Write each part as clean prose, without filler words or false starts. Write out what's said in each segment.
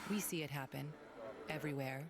We see it happen everywhere.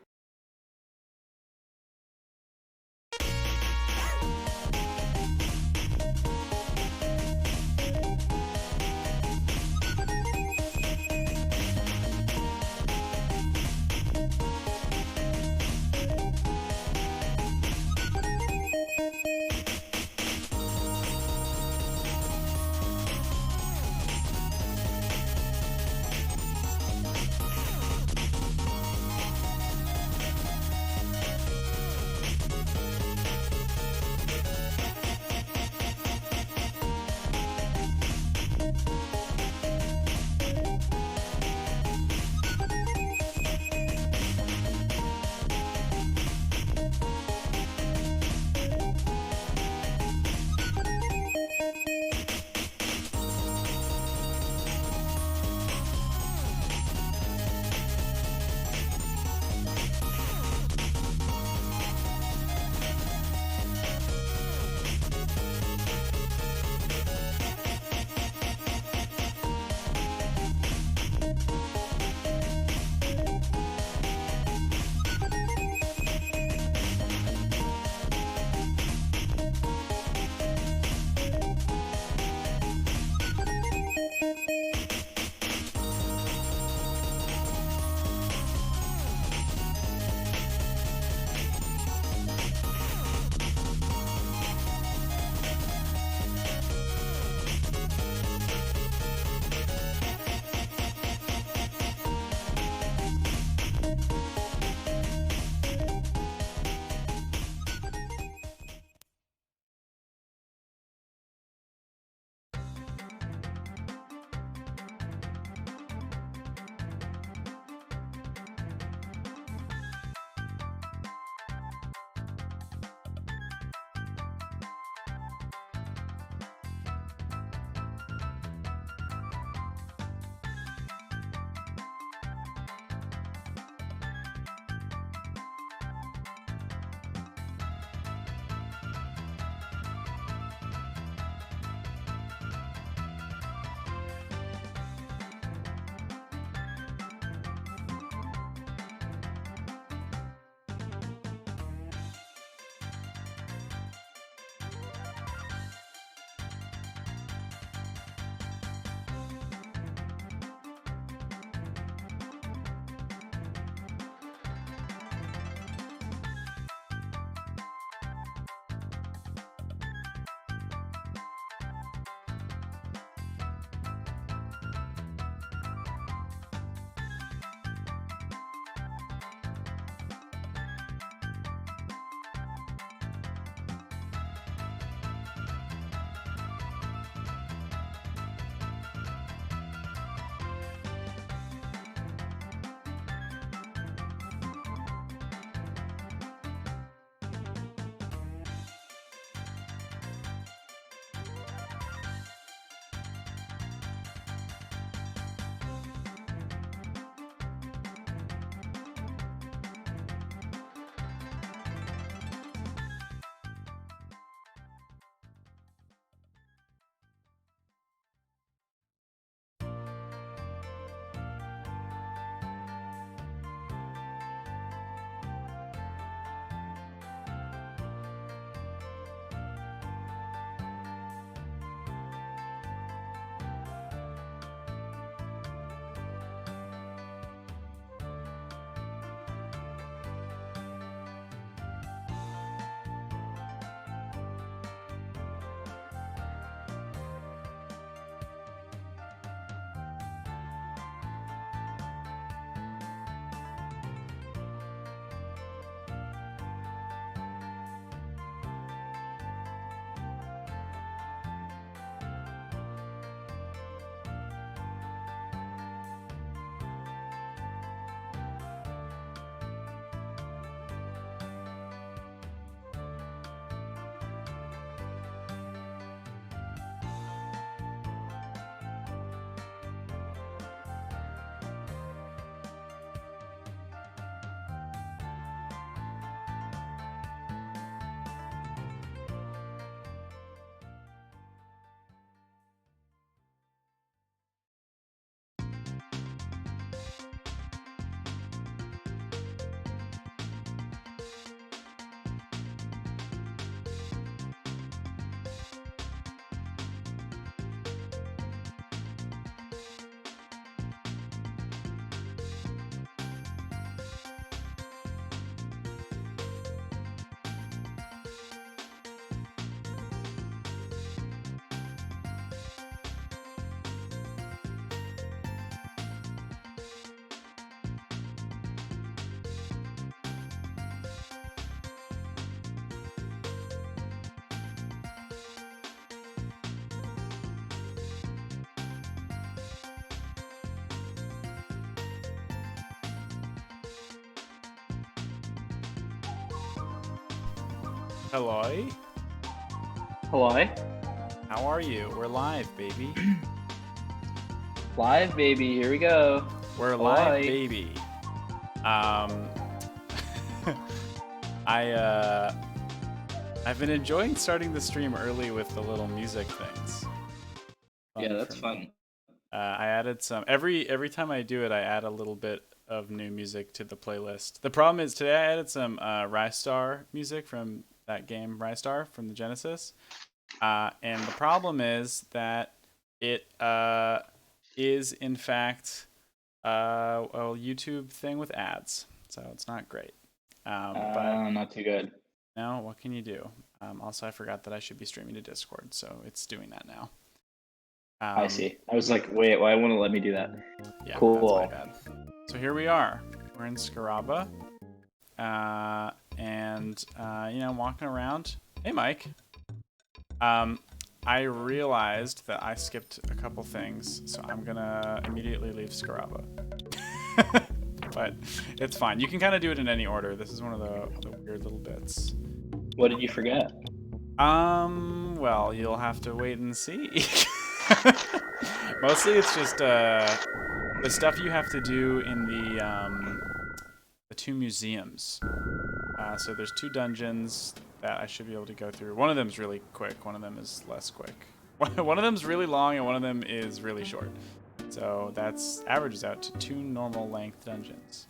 Hello? Hello? How are you? We're live, baby. Live, baby. Here we go. We're live, baby. I've been enjoying starting the stream early with the little music things. Yeah, that's fun. I added some every time I do it. I add a little bit of new music to the playlist. The problem is today I added some Rystar music from that game Rystar from the Genesis, and the problem is that it is in fact a YouTube thing with ads, so it's not great. But not too good. no, what can you do? Also, I forgot that I should be streaming to Discord, so it's doing that now. I see. I was like, wait, why wouldn't it let me do that? Yeah, cool. That's my bad. So here we are. We're in Scaraba, and walking around. Hey, Mike. I realized that I skipped a couple things, so I'm gonna immediately leave Scaraba. But it's fine. You can kind of do it in any order. This is one of the weird little bits. What did you forget? Well, you'll have to wait and see. Mostly it's just the stuff you have to do in the two museums. So there's two dungeons that I should be able to go through. One of them is really quick. One of them is less quick. One of them's really long and one of them is really short. So that's averages out to 2 normal length dungeons.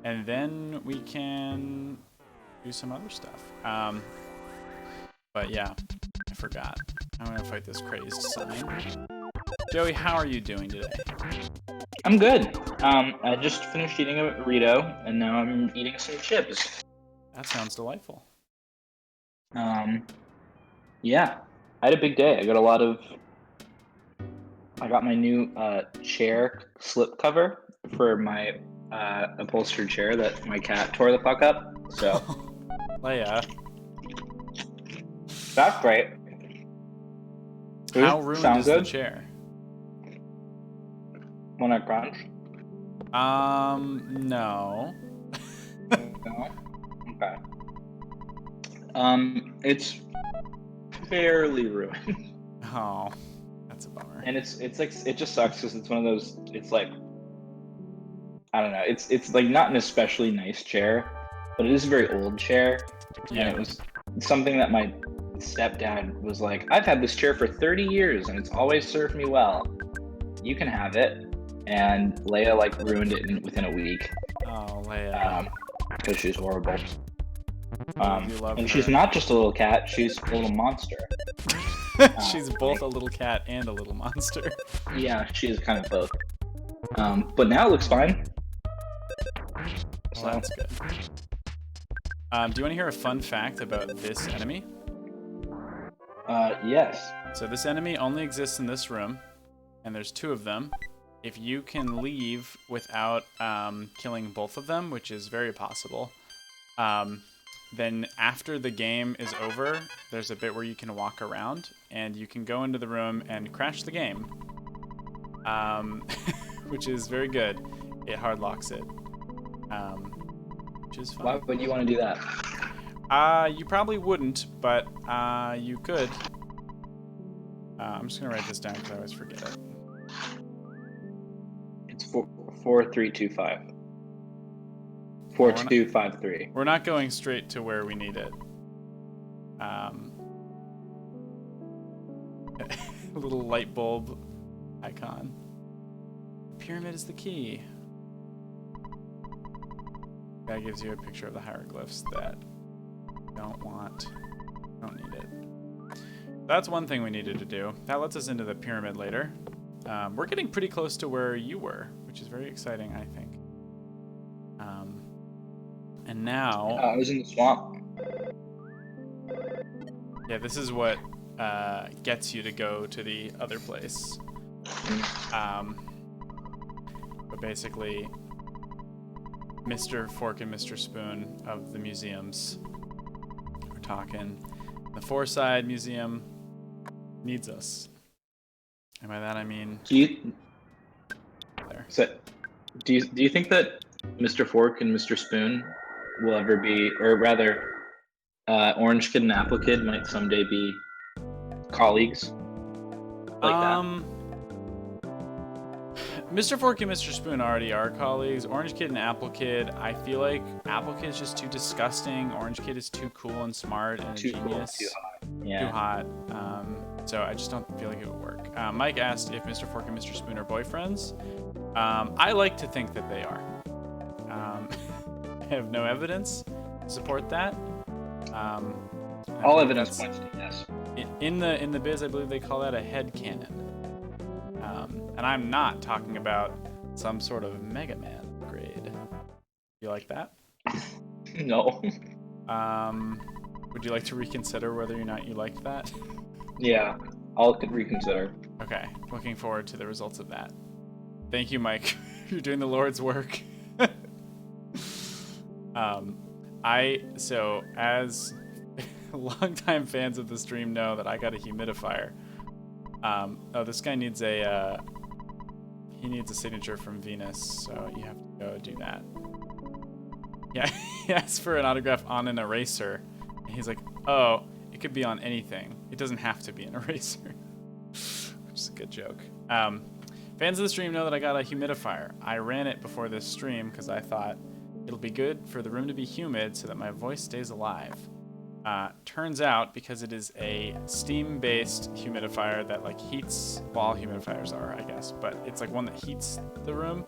And then we can do some other stuff. But yeah, I forgot. I'm gonna fight this crazed sign. Joey, how are you doing today? I'm good. I just finished eating a burrito, and now I'm eating some chips. That sounds delightful. Yeah. I had a big day. I got my new chair slip cover for my upholstered chair that my cat tore the fuck up. So Leia. That's great. How ruined is the chair? When I crunch? No. No? Okay. It's fairly ruined. Oh, that's a bummer. And it's like, it just sucks because it's one of those, it's like, I don't know, it's like not an especially nice chair, but it is a very old chair. Yeah. And it was something that my stepdad was like, I've had this chair for 30 years and it's always served me well. You can have it. And Leia like ruined it within a week. Oh, Leia. Because she's horrible. And she's not just a little cat, she's a little monster. She's both a little cat and a little monster. Yeah, she is kind of both. But now it looks fine. So that's good. Do you want to hear a fun fact about this enemy? Yes. So this enemy only exists in this room, and there's 2 of them. If you can leave without killing both of them, which is very possible, then after the game is over, there's a bit where you can walk around, and you can go into the room and crash the game, which is very good. It hard locks it, which is fun. Why would you want to do that? You probably wouldn't, but you could. I'm just gonna write this down because I always forget it. It's 4325. 4253. We're not going straight to where we need it. A little light bulb icon. Pyramid is the key. That gives you a picture of the hieroglyphs that you don't need it. That's one thing we needed to do. That lets us into the pyramid later. We're getting pretty close to where you were, which is very exciting, I think. And now... I was in the swamp. Yeah, this is what gets you to go to the other place. But basically, Mr. Fork and Mr. Spoon of the museums are talking. The Fourside Museum needs us. And by that I mean... Do you think that Mr. Fork and Mr. Spoon will ever be, or rather, Orange Kid and Apple Kid might someday be colleagues like that. Mr. Fork and Mr. Spoon already are colleagues. Orange Kid and Apple Kid, I feel like Apple Kid is just too disgusting. Orange Kid is too cool and smart and Too a genius. cool, too hot. Yeah. Too hot. So I just don't feel like it would work. Mike asked if Mr. Fork and Mr. Spoon are boyfriends. I like to think that they are. I have no evidence to support that. All evidence points to yes. In the biz, I believe they call that a headcanon. And I'm not talking about some sort of Mega Man grade. You like that? No. Would you like to reconsider whether or not you liked that? Yeah, I'll reconsider. Okay, looking forward to the results of that. Thank you, Mike. You're doing the Lord's work. As longtime fans of the stream know that I got a humidifier. This guy needs he needs a signature from Venus, so you have to go do that. Yeah, he asked for an autograph on an eraser, and he's like, oh, it could be on anything. It doesn't have to be an eraser. Which is a good joke. Fans of the stream know that I got a humidifier. I ran it before this stream because I thought it'll be good for the room to be humid so that my voice stays alive. Turns out, because it is a steam-based humidifier that like heats, well, all humidifiers are, I guess, but it's like one that heats the room.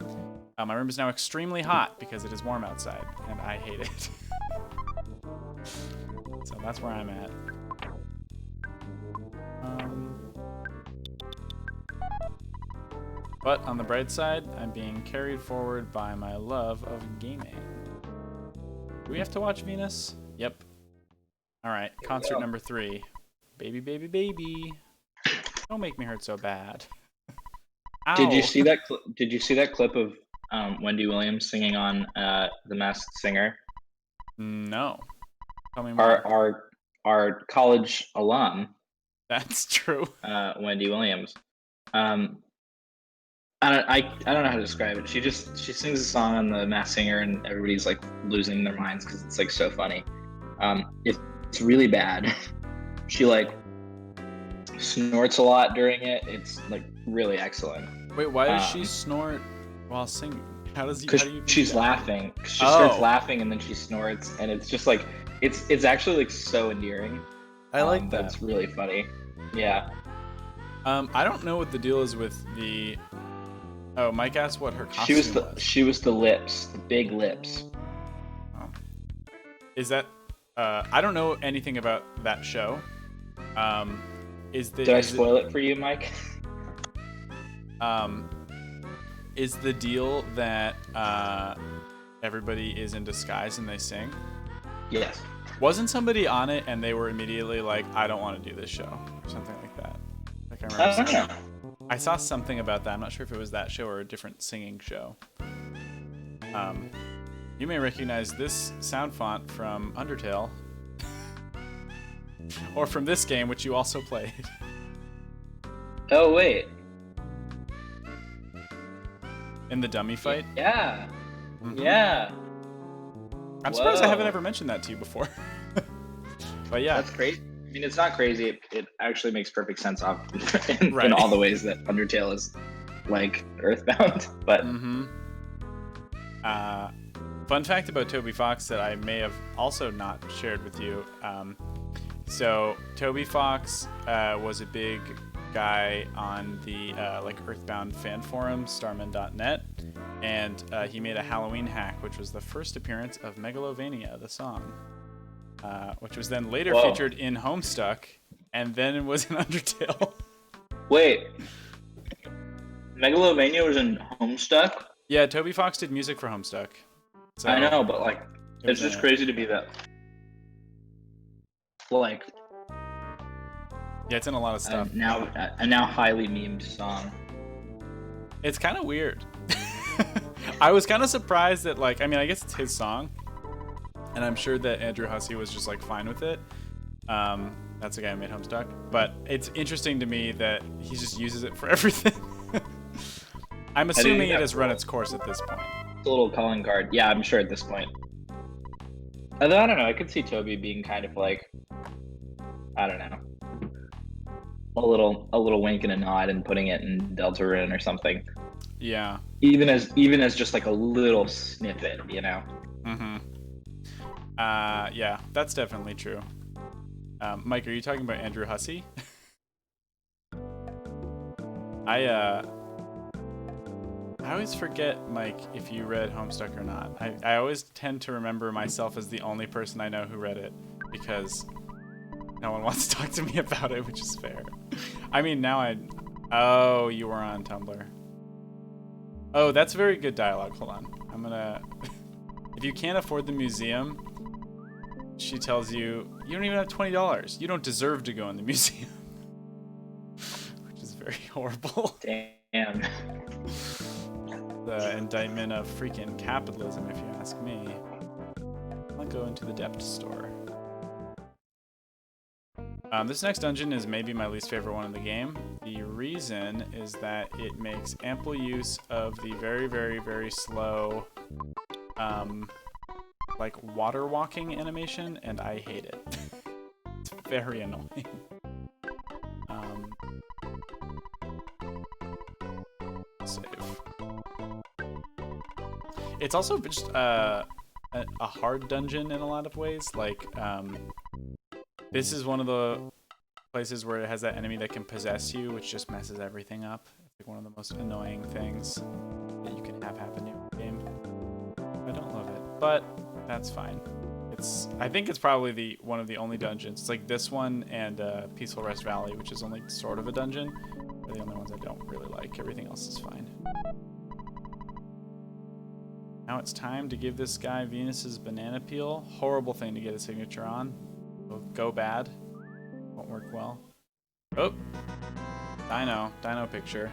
My room is now extremely hot because it is warm outside, and I hate it. So that's where I'm at. But on the bright side, I'm being carried forward by my love of gaming. Do we have to watch Venus? Yep. All right, concert number 3. Baby, baby, baby. Don't make me hurt so bad. Ow. Did you see that? Did you see that clip of Wendy Williams singing on The Masked Singer? No. Tell me more. Our college alum. That's true. Wendy Williams. I don't know how to describe it. She sings a song on The Masked Singer, and everybody's like losing their minds because it's like so funny. It's really bad. She like snorts a lot during it. It's like really excellent. Wait, why does she snort while singing? How do you she's that? Laughing. She starts laughing and then she snorts, and it's just like it's actually like so endearing. I like that. That's really funny. Yeah. I don't know what the deal is with the. Oh, Mike asked what her costume was. She was the lips, the big lips. Oh. Is that? I don't know anything about that show. Did I spoil it for you, Mike? Is the deal that everybody is in disguise and they sing? Yes. Wasn't somebody on it and they were immediately like, I don't want to do this show, or something like that? Like I remember. I saw something about that. I'm not sure if it was that show or a different singing show. You may recognize this sound font from Undertale. Or from this game, which you also played. Oh, wait. In the dummy fight? Yeah. Mm-hmm. Yeah. I'm surprised I haven't ever mentioned that to you before. But yeah. That's great. I mean, it's not crazy. It actually makes perfect sense in all the ways that Undertale is like Earthbound. But fun fact about Toby Fox that I may have also not shared with you. So Toby Fox was a big guy on the like Earthbound fan forum, starman.net, and he made a Halloween hack, which was the first appearance of Megalovania, the song, which was then later featured in Homestuck, and then it was in Undertale. Wait, Megalovania was in Homestuck? Yeah, Toby Fox did music for Homestuck. So I know, but like, it's just crazy to be that. Like, yeah, it's in a lot of stuff. A now highly memed song. It's kind of weird. I was kind of surprised that, like, I mean, I guess it's his song, and I'm sure that Andrew Hussey was just like fine with it. That's the guy who made Homestuck, but it's interesting to me that he just uses it for everything. I'm assuming it has run its course at this point. It's a little calling card. Yeah, I'm sure at this point. Although I don't know, I could see Toby being kind of like, I don't know, a little wink and a nod and putting it in Deltarune or something. Yeah. Even as just like a little snippet, you know. Mm-hmm. Yeah, that's definitely true. Mike, are you talking about Andrew Hussey? I always forget, Mike, if you read Homestuck or not. I always tend to remember myself as the only person I know who read it because no one wants to talk to me about it, which is fair. I mean, oh, you were on Tumblr. Oh, that's very good dialogue. Hold on. I'm gonna... If you can't afford the museum, she tells you, you don't even have $20. You don't deserve to go in the museum. Which is very horrible. Damn. The indictment of freaking capitalism, if you ask me. I'll go into the depth store. This next dungeon is maybe my least favorite one in the game. The reason is that it makes ample use of the very, very, very slow, like water walking animation, and I hate it. It's very annoying. Save. It's also just a hard dungeon in a lot of ways. Like, this is one of the places where it has that enemy that can possess you, which just messes everything up. It's like one of the most annoying things that you can have happen in the game. I don't love it, but that's fine. I think it's probably one of the only dungeons. It's like this one and Peaceful Rest Valley, which is only sort of a dungeon. They're the only ones I don't really like. Everything else is fine. Now it's time to give this guy Venus's banana peel. Horrible thing to get a signature on. It'll go bad. Won't work well. Oh! Dino picture.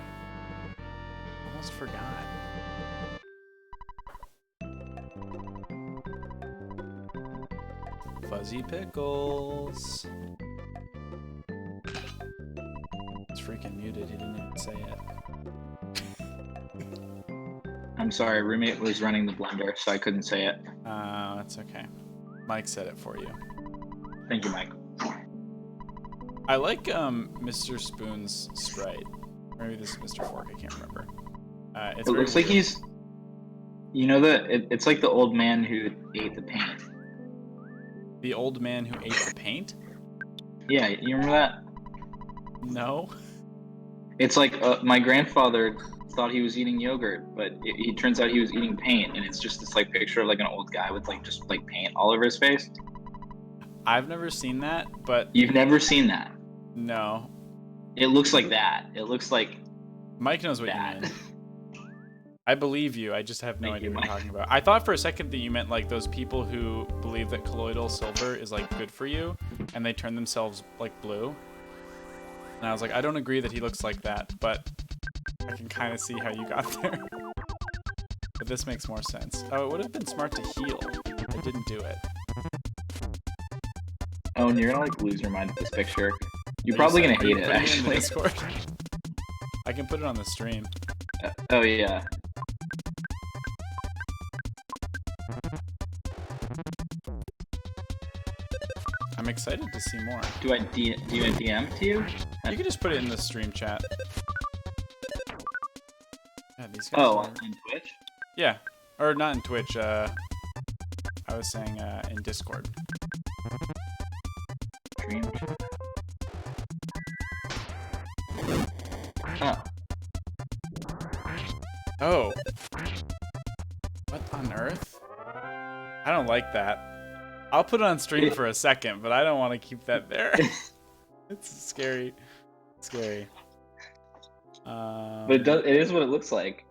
Almost forgot. Fuzzy Pickles. It's freaking muted, he didn't even say it. I'm sorry, roommate was running the blender, so I couldn't say it. That's okay. Mike said it for you. Thank you, Mike. I like Mr. Spoon's sprite. Or maybe this is Mr. Fork, I can't remember. It looks like he's... You know it's like the old man who ate the paint. The old man who ate the paint? Yeah, you remember that? No. It's like my grandfather thought he was eating yogurt, but it turns out he was eating paint, and it's just this like picture of like an old guy with like just like paint all over his face. I've never seen that, but... You've never seen that? No. It looks like that. It looks like... Mike knows what that. you mean. I believe you, I just have no Thank idea you, what you're Mike. talking about. I thought for a second that you meant like those people who believe that colloidal silver is like good for you, and they turn themselves like blue. And I was like, I don't agree that he looks like that, but I can kind of see how you got there. But this makes more sense. Oh, it would have been smart to heal. I didn't do it. Oh, and you're gonna like lose your mind at this picture. You're Are probably you gonna hate it, putting in the actually. Discord? I can put it on the stream. Oh yeah. I'm excited to see more. Do you want DM to you? You can just put it in the stream chat. Yeah, these guys Oh, are... on Twitch? Yeah. Or not in Twitch, I was saying in Discord. Stream chat. Oh. Oh. What on earth? I don't like that. I'll put it on stream for a second, but I don't want to keep that there. It's scary. Scary. But it is what it looks like.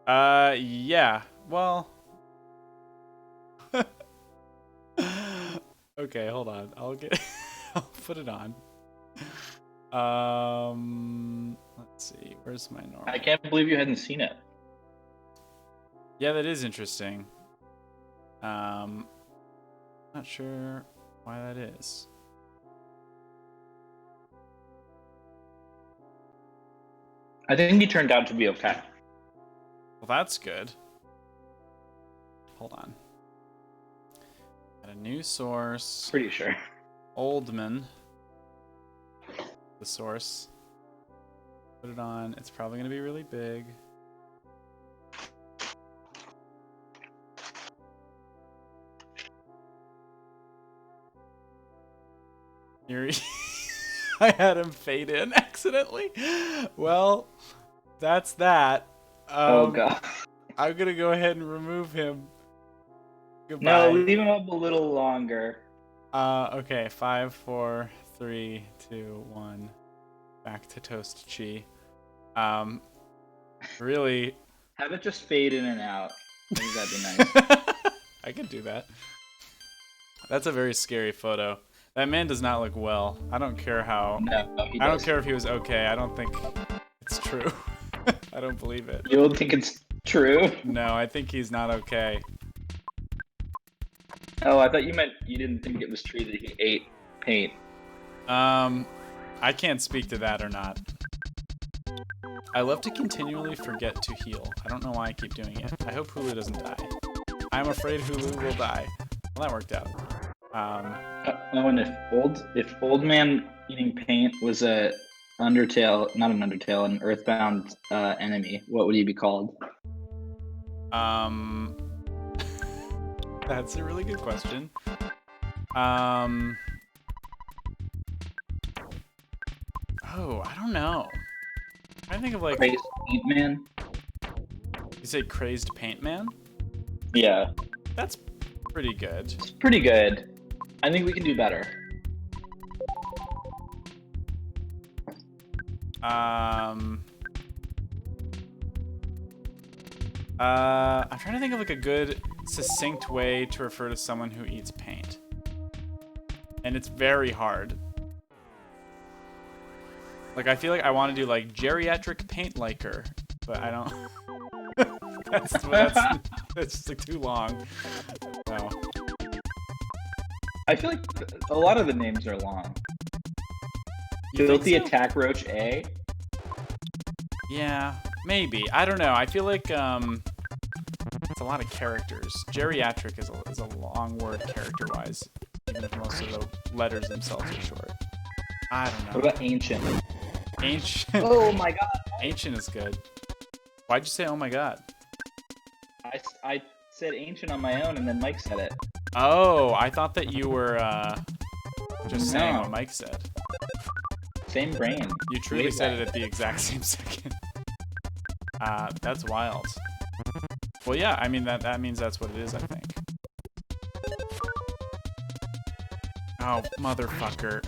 Yeah. Well. Okay, hold on. I'll put it on. Let's see. Where's my normal? I can't believe you hadn't seen it. Yeah, that is interesting. Not sure why that is. I think he turned out to be okay. Well, that's good. Hold on. A new source. Pretty sure. Oldman. The source. Put it on. It's probably going to be really big. Here I had him fade in accidentally. Well, that's that. Oh god. I'm going to go ahead and remove him. Goodbye. No, leave him up a little longer. Okay, 5, 4, 3, 2, 1. Back to Toast Chi. Really. Have it just fade in and out. I think that'd be nice. I could do that. That's a very scary photo. That man does not look well. I don't care how. No, I don't care if he was okay. I don't think it's true. I don't believe it. You don't think it's true? No, I think he's not okay. Oh, I thought you meant you didn't think it was true that he ate paint. I can't speak to that or not. I love to continually forget to heal. I don't know why I keep doing it. I hope Hulu doesn't die. I'm afraid Hulu will die. Well, that worked out. And if old man eating paint was a Undertale, not an Undertale, an Earthbound enemy, what would he be called? That's a really good question. Oh, I don't know. I think of like. Crazed Paint Man? You say Crazed Paint Man? Yeah. That's pretty good. It's pretty good. I think we can do better. I'm trying to think of like a good, succinct way to refer to someone who eats paint. And it's very hard. Like, I feel like I want to do like geriatric paint liker, but I don't. that's just like too long. No. I feel like a lot of the names are long. You Filthy think so? Attack Roach A. Yeah, maybe. I don't know. I feel like it's a lot of characters. Geriatric is a long word character-wise, even if most of the letters themselves are short. I don't know. What about Ancient? Ancient? Oh my god. Ancient is good. Why'd you say, oh my god? I said Ancient on my own, and then Mike said it. Oh, I thought that you were just saying No. what Mike said. Same brain. You truly Way said back. it at the exact same second. That's wild. Well, yeah, I mean, that means that's what it is, I think. Oh, motherfucker.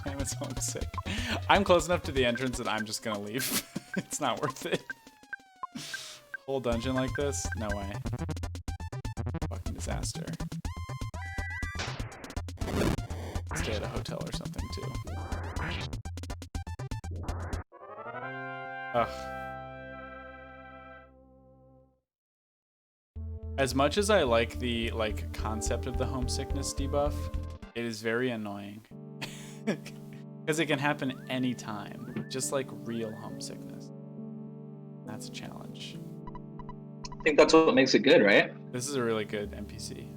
I was homesick. I'm close enough to the entrance that I'm just gonna leave. It's not worth it. Whole dungeon like this? No way. Fucking disaster. Stay at a hotel or something, too. Ugh. As much as I like the concept of the homesickness debuff, it is very annoying. Because it can happen anytime, just like real homesickness. That's a challenge. I think that's what makes it good, right? This is a really good NPC.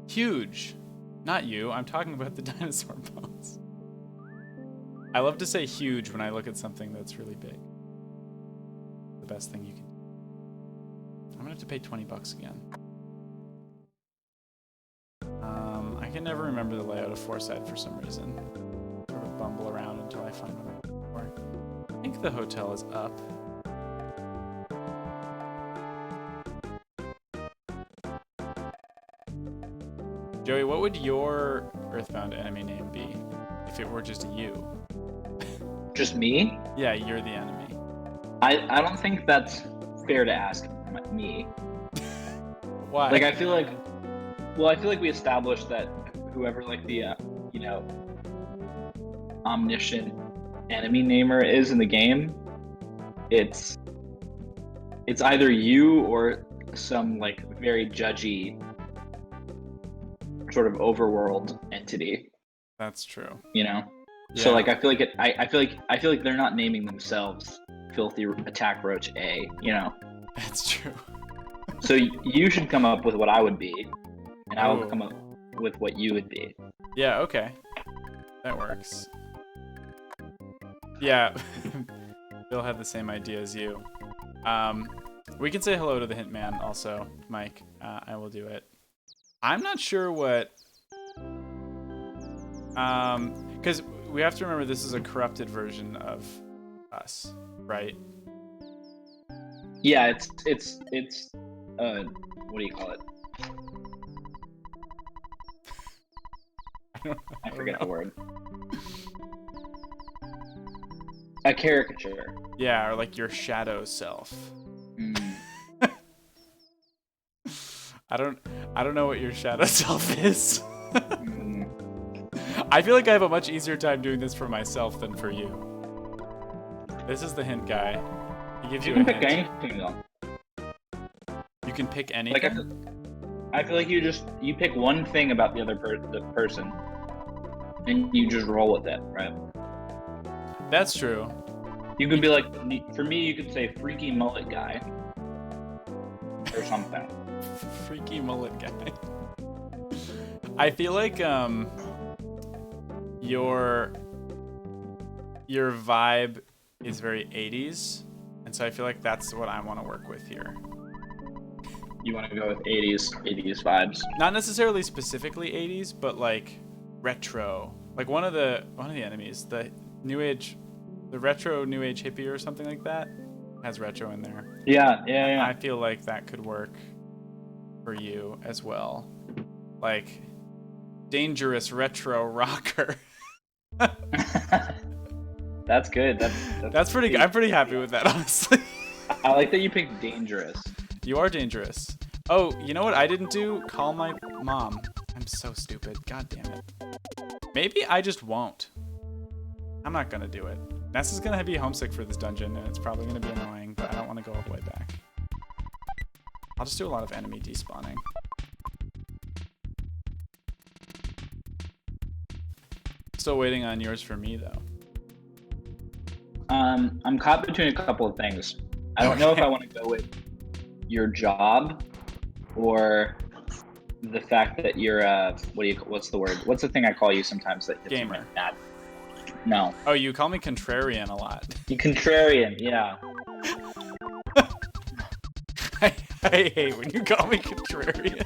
Huge! Not you, I'm talking about the dinosaur bones. I love to say huge when I look at something that's really big. The best thing you can do. I'm gonna have to pay 20 bucks again. I can never remember the layout of Foresight for some reason. Sort of bumble around until I find what I'm looking for. I think the hotel is up. Joey, what would your Earthbound enemy name be if it were just you? Just me? Yeah, you're the enemy. I don't think that's fair to ask me. Why? Like, I feel like we established that whoever like the omniscient enemy namer is in the game, it's either you or some like very judgy sort of overworld entity. That's true. You know. Yeah. So like I feel like they're not naming themselves Filthy Attack Roach A. You know. That's true. So you should come up with what I would be, and I will Ooh. come up with what you would be. Yeah, okay. That works. Yeah, Bill had the same idea as you. We can say hello to the hint man also, Mike. I will do it. I'm not sure what... because we have to remember this is a corrupted version of us, right? Yeah, it's what do you call it? I forget the word. A caricature. Yeah, or like your shadow self. Mm. I don't know what your shadow self is. Mm. I feel like I have a much easier time doing this for myself than for you. This is the hint guy. He gives you You a can pick hint. anything though. You can pick anything. Like I feel like you pick one thing about the other the person, and you just roll with it, right? That's true. You could be like, for me, you could say freaky mullet guy, or something. Freaky mullet guy. I feel like your vibe is very 80s, and so I feel like that's what I want to work with here. You want to go with 80s vibes. Not necessarily specifically 80s, but like retro. Like one of the enemies, the new age, the retro new age hippie or something like that, has retro in there. Yeah. I feel like that could work for you as well. Like dangerous retro rocker. That's good. That's pretty good. I'm pretty happy with that, honestly. I like that you picked dangerous. You are dangerous. Oh, you know what I didn't do? Call my mom. I'm so stupid. God damn it. Maybe I just won't. I'm not gonna do it. Ness is gonna be homesick for this dungeon, and it's probably gonna be annoying, but I don't want to go all the way back. I'll just do a lot of enemy despawning. Still waiting on yours for me, though. I'm caught between a couple of things. I don't know if I want to go with your job or the fact that you're what's the word? What's the thing I call you sometimes that gets Gamer. me mad? No. Oh, you call me contrarian a lot. You contrarian, yeah. I hate when you call me contrarian.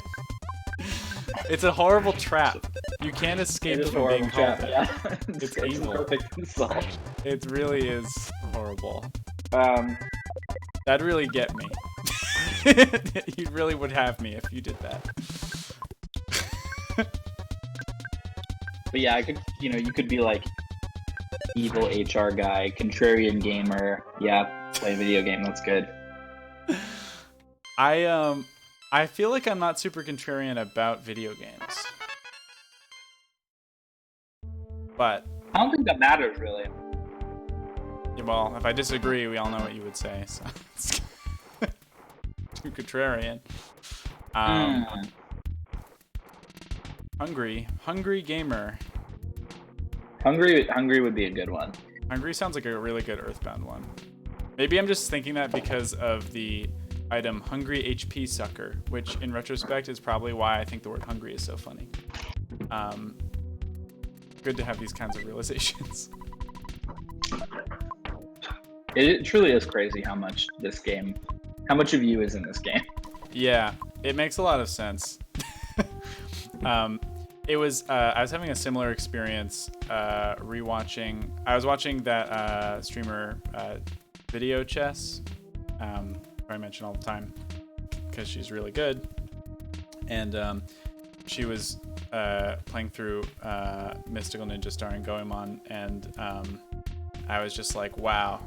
It's a horrible trap. You can't escape It is a from being horrible called trap, that. yeah. It's a evil. perfect insult. It really is horrible. But That'd really get me. You really would have me if you did that. yeah, you could be like evil HR guy, contrarian gamer. Yeah, play a video game. That's good. I feel like I'm not super contrarian about video games. But I don't think that matters really. yeah, well, if I disagree, we all know what you would say. So it's too contrarian. Hungry gamer. Hungry would be a good one. Hungry sounds like a really good Earthbound one. Maybe I'm just thinking that because of the item Hungry HP Sucker, which in retrospect is probably why I think the word hungry is so funny. Good to have these kinds of realizations. It truly is crazy how much of you is in this game. Yeah, it makes a lot of sense. It was I was having a similar experience rewatching. I was watching that streamer Video Chess, who I mention all the time because she's really good, and she was playing through Mystical Ninja starring Goemon, and I was just like, wow.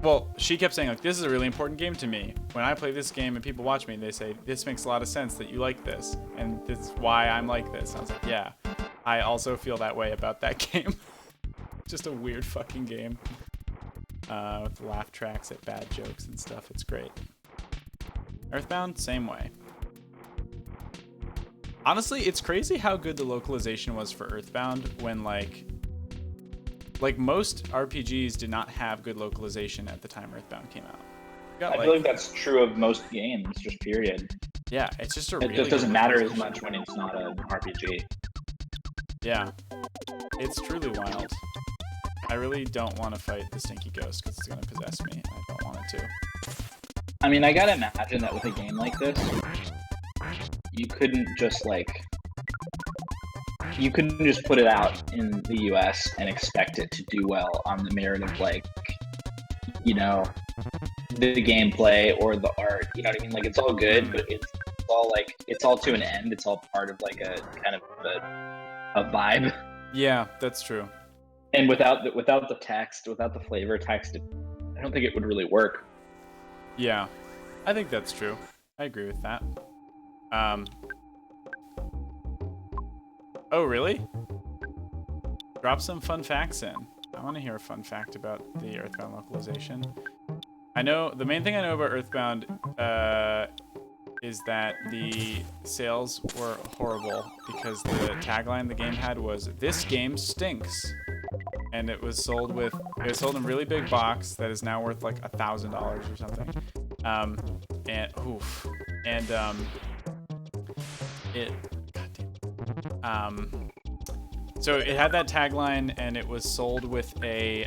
Well, she kept saying, like, this is a really important game to me. When I play this game and people watch me, they say, this makes a lot of sense that you like this, and this is why I'm like this. I was like, yeah, I also feel that way about that game. Just a weird fucking game. With laugh tracks at bad jokes and stuff. It's great. Earthbound, same way. Honestly, it's crazy how good the localization was for Earthbound when, like most RPGs did not have good localization at the time Earthbound came out. I feel like that's true of most games, just period. Yeah, it's just a It really just doesn't good matter as localization. much when it's not an RPG. Yeah, it's truly wild. I really don't want to fight the stinky ghost because it's going to possess me, and I don't want it to. I mean, I gotta imagine that with a game like this, you couldn't just put it out in the US and expect it to do well on the merit of the gameplay or the art. You know what I mean? Like, it's all good, but it's all to an end. It's all part of like a kind of a vibe. Yeah, that's true. And without the text, without the flavor text, I don't think it would really work. Yeah, I think that's true. I agree with that. Oh, really? Drop some fun facts in. I want to hear a fun fact about the Earthbound localization. I know, the main thing I know about Earthbound is that the sales were horrible because the tagline the game had was, "This game stinks." And it was sold in a really big box that is now worth like $1,000 or something. So it had that tagline, and it was sold with a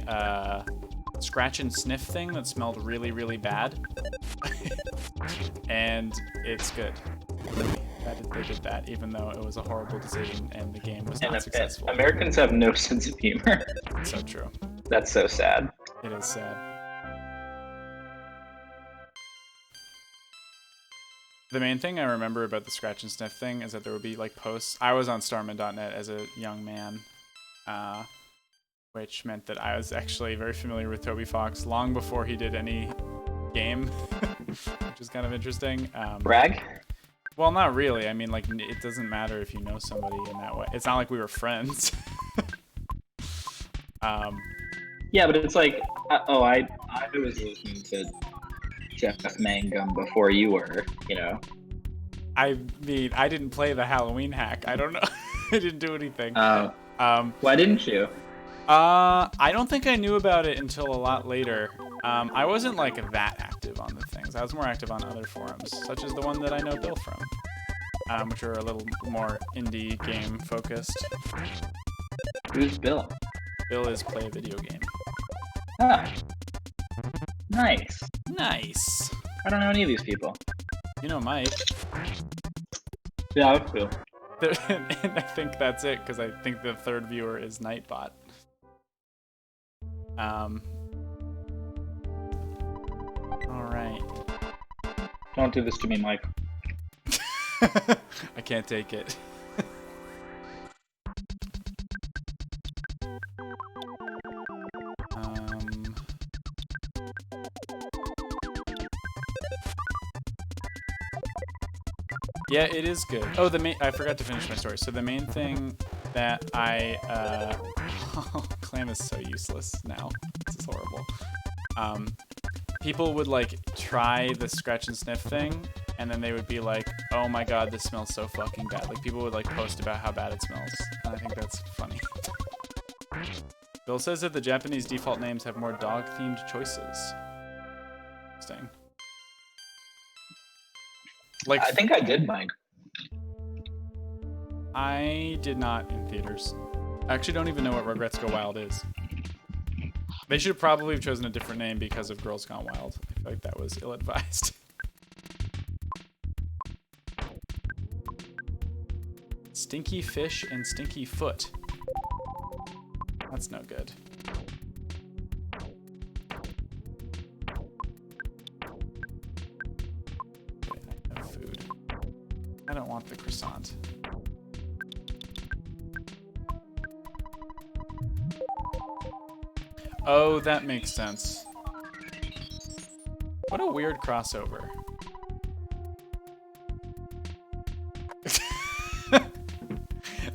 scratch and sniff thing that smelled really, really bad. And it's good. They did that, even though it was a horrible decision and the game was not successful. Americans have no sense of humor. So true. That's so sad. It is sad. The main thing I remember about the scratch and sniff thing is that there would be like posts. I was on Starman.net as a young man, which meant that I was actually very familiar with Toby Fox long before he did any game, which is kind of interesting. Brag? Well, not really. I mean, like, it doesn't matter if you know somebody in that way. It's not like we were friends. Yeah, but it's like, I was listening to Jeff Mangum before you were, you know. I mean, I didn't play the Halloween hack. I don't know. I didn't do anything. Why didn't you? I don't think I knew about it until a lot later. I wasn't like that active on the things. I was more active on other forums, such as the one that I know Bill from, which are a little more indie game focused. Who's Bill? Bill is Play a Video Game. Ah, nice. Nice. I don't know any of these people. You know Mike. Yeah, that's cool. And I think that's it, because I think the third viewer is Nightbot. Alright. Don't do this to me, Mike. I can't take it. Yeah, it is good. Oh, I forgot to finish my story. So the main thing that Clam is so useless now. This is horrible. People would like try the scratch and sniff thing, and then they would be like, "Oh my god, this smells so fucking bad." Like, people would like post about how bad it smells, and I think that's funny. Bill says that the Japanese default names have more dog-themed choices. Interesting. Like, I think I did, Mike. I did not in theaters. I actually don't even know what Rugrats Go Wild is. They should probably have chosen a different name because of Girls Gone Wild. I feel like that was ill-advised. Stinky Fish and Stinky Foot. That's no good. I don't want the croissant. Oh, that makes sense. What a weird crossover.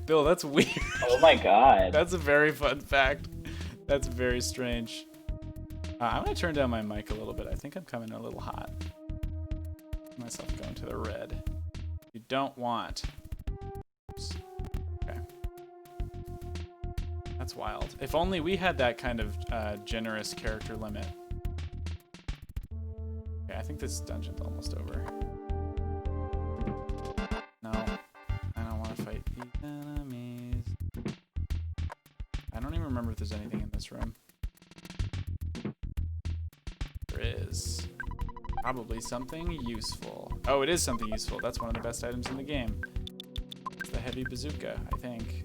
Bill, that's weird. Oh my god. That's a very fun fact. That's very strange. I'm gonna turn down my mic a little bit. I think I'm coming a little hot. Myself going to the red. You don't want. Oops. Okay. That's wild. If only we had that kind of generous character limit. Okay, I think this dungeon's almost over. No, I don't want to fight these enemies. remember if there's anything in this room. There is. Probably something useful. Oh, it is something useful. That's one of the best items in the game. It's the heavy bazooka, I think.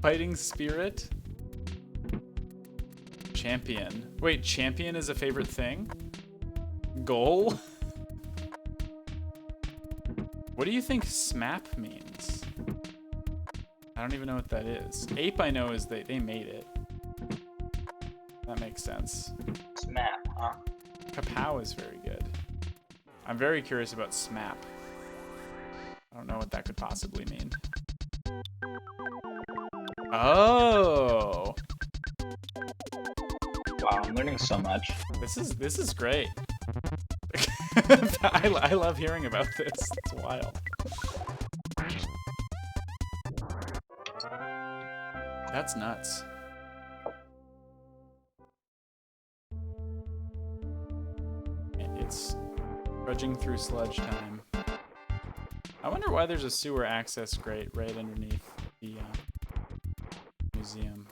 Fighting spirit. Champion. Wait, champion is a favorite thing? Goal? What do you think SMAP means? I don't even know what that is. Ape I know is they made it. That makes sense. SMAP, huh? Kapow is very good. I'm very curious about SMAP. I don't know what that could possibly mean. Oh! Wow, I'm learning so much. This is great. I love hearing about this. It's wild. That's nuts. It's trudging through sludge time. I wonder why there's a sewer access grate right underneath the museum.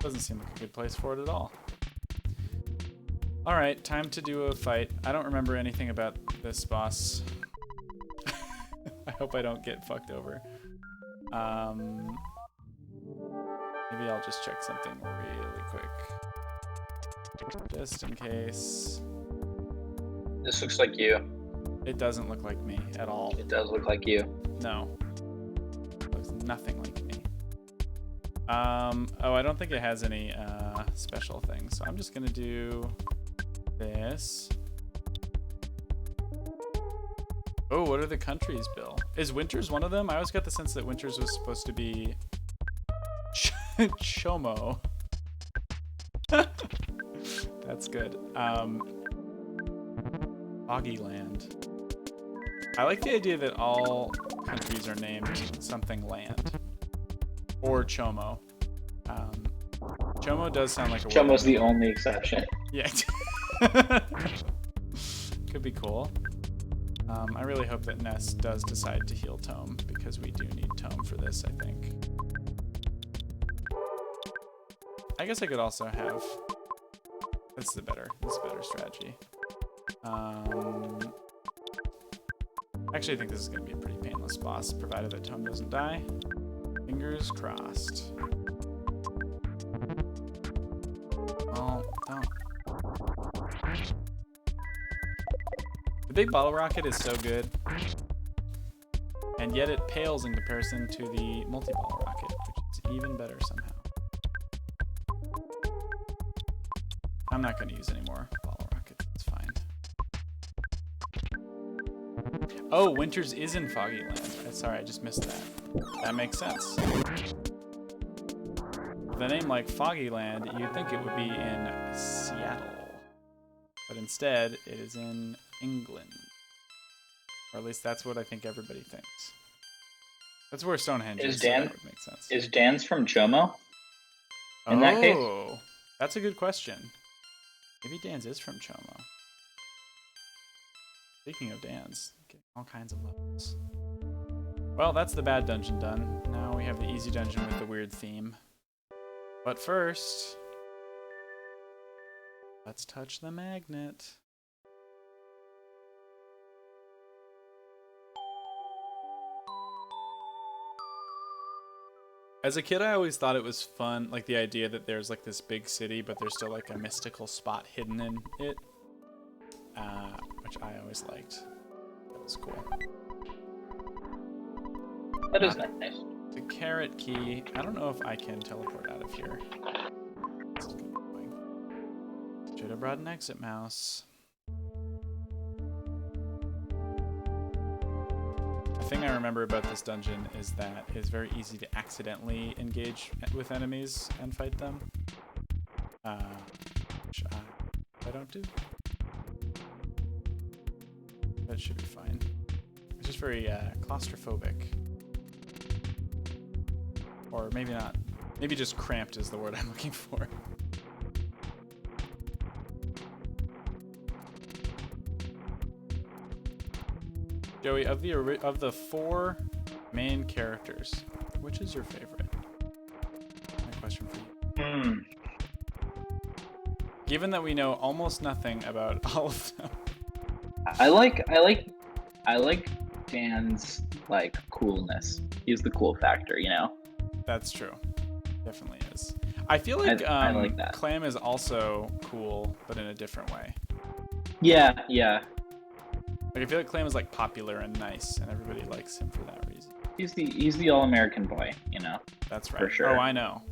Doesn't seem like a good place for it at all. Alright, time to do a fight. I don't remember anything about this boss. I hope I don't get fucked over. Maybe I'll just check something really quick. Just in case. This looks like you. It doesn't look like me at all. It does look like you. No. It looks nothing like me. Oh, I don't think it has any special things, so I'm just gonna do this. Oh, what are the countries, Bill? Is Winters one of them? I always got the sense that Winters was supposed to be Chomo. That's good. Foggy Land. I like the idea that all countries are named something land. Or Chomo. Chomo does sound like a Chomo's word. the only exception. Yeah. Could be cool. I really hope that Ness does decide to heal Tome, because we do need Tome for this, I think. I guess I could also have... This is a better strategy. Actually, I think this is going to be a pretty painless boss, provided that Tome doesn't die. Fingers crossed. Oh, don't. The big bottle rocket is so good, and yet it pales in comparison to the multi-bottle rocket, which is even better somehow. I'm not going to use any more bottle rockets, it's fine. Oh, Winters is in Foggy Land. Sorry, I just missed that. That makes sense. With a name like Foggy Land, you'd think it would be in Seattle. But instead, it is in England. Or at least that's what I think everybody thinks. That's where Stonehenge is, so that would make sense. Is Dan's from Chomo? In that case? Oh, that's a good question. Maybe Dan's is from Chomo. Speaking of Dan's, getting all kinds of levels. Well, that's the bad dungeon done. Now we have the easy dungeon with the weird theme. But first, let's touch the magnet. As a kid, I always thought it was fun, like the idea that there's like this big city, but there's still like a mystical spot hidden in it, which I always liked. That was cool. That is nice. The carrot key. I don't know if I can teleport out of here. Should have brought an exit mouse. The thing I remember about this dungeon is that it's very easy to accidentally engage with enemies and fight them, which I don't do. That should be fine. It's just very claustrophobic. Or maybe not. Maybe just cramped is the word I'm looking for. Joey, of the 4 main characters, which is your favorite? My question for you. Hmm. Given that we know almost nothing about all of them. I like Dan's like coolness. He's the cool factor, you know. That's true. Definitely is. I feel like I like that. Clam is also cool, but in a different way. Yeah, yeah. Like I feel like Clam is like popular and nice, and everybody likes him for that reason. He's the all-American boy, you know. That's right. For sure. Oh, I know.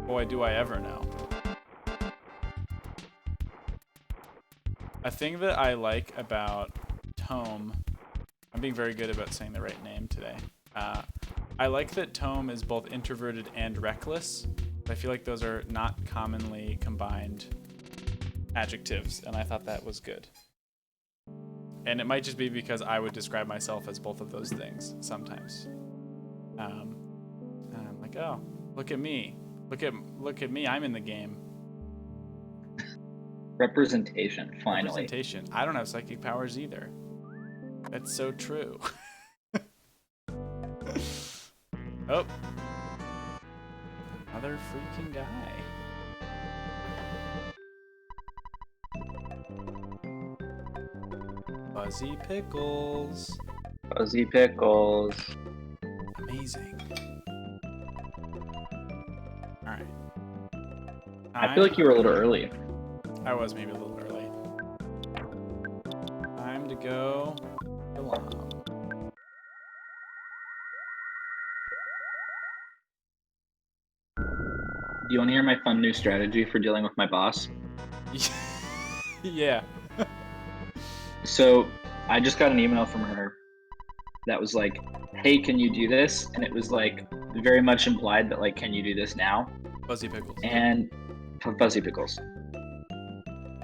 Boy, do I ever know. A thing that I like about Tome, I'm being very good about saying the right name today. I like that Tome is both introverted and reckless. I feel like those are not commonly combined adjectives, and I thought that was good. And it might just be because I would describe myself as both of those things sometimes. And I'm like, oh, look at me. Look at me. I'm in the game. Representation, finally. Representation. I don't have psychic powers either. That's so true. Oh. Another freaking guy. Fuzzy Pickles. Fuzzy Pickles. Amazing. Alright. I feel like you were a little early. I was maybe a little early. Time to go along. Do you want to hear my fun new strategy for dealing with my boss? Yeah. So I just got an email from her that was like, hey, can you do this? And it was like very much implied that like, can you do this now? Fuzzy Pickles. And Fuzzy Pickles.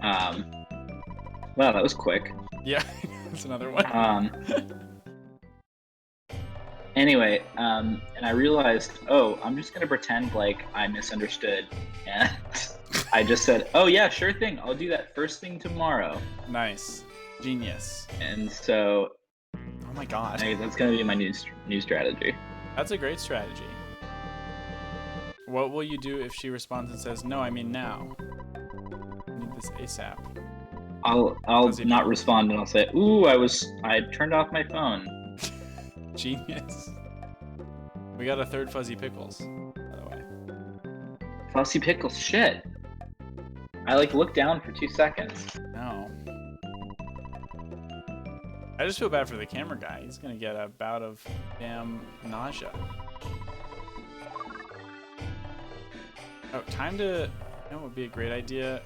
Wow, that was quick. Yeah, that's another one. Anyway, and I realized, oh, I'm just gonna pretend like I misunderstood, and I just said, oh yeah, sure thing, I'll do that first thing tomorrow. Nice. Genius. And so, Oh my god. that's gonna be my new strategy. That's a great strategy. What will you do if she responds and says, no, I mean now? I need this ASAP. I'll not respond and I'll say, ooh, I turned off my phone. Genius. We got a third Fuzzy Pickles, by the way. Fuzzy Pickles, shit. I like looked down for 2 seconds. No. I just feel bad for the camera guy. He's gonna get a bout of damn nausea. Oh, time to... You know what would be a great idea?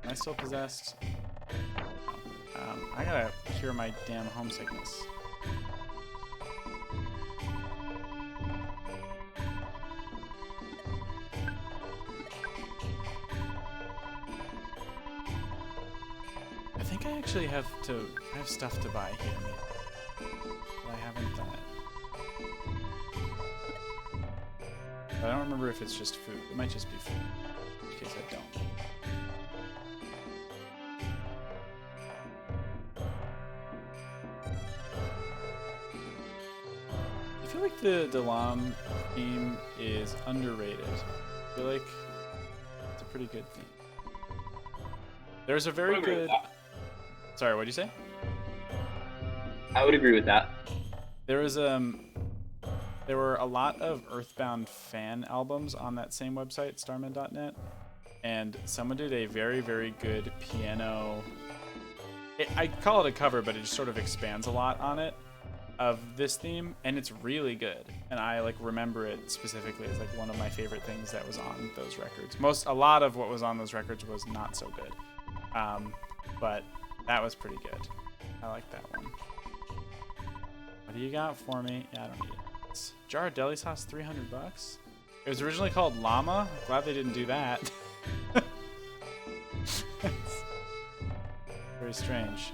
Am I still possessed? I gotta cure my damn homesickness. I think I actually have stuff to buy here, maybe. But I haven't done it. But I don't remember if it's just food. It might just be food, in case I don't. I feel like the Dalam theme is underrated. I feel like it's a pretty good theme. There's a very good... Sorry, what'd you say? I would agree with that. There were a lot of Earthbound fan albums on that same website, starman.net, and someone did a very, very good piano... I call it a cover, but it just sort of expands a lot on it, of this theme, and it's really good. And I like remember it specifically as like one of my favorite things that was on those records. A lot of what was on those records was not so good, but that was pretty good. I like that one. What do you got for me? Yeah, I don't need it. Jar of deli sauce, $300. It was originally called Llama. Glad they didn't do that. Very strange.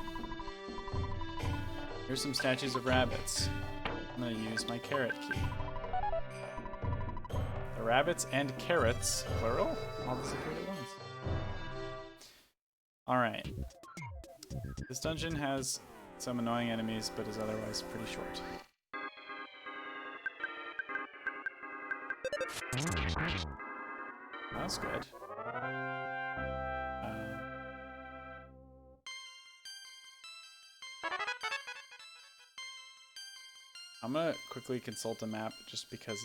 Here's some statues of rabbits. I'm gonna use my carrot key. The rabbits and carrots, plural, all disappeared at once. Alright. This dungeon has some annoying enemies, but is otherwise pretty short. That's good. I'm gonna quickly consult a map just because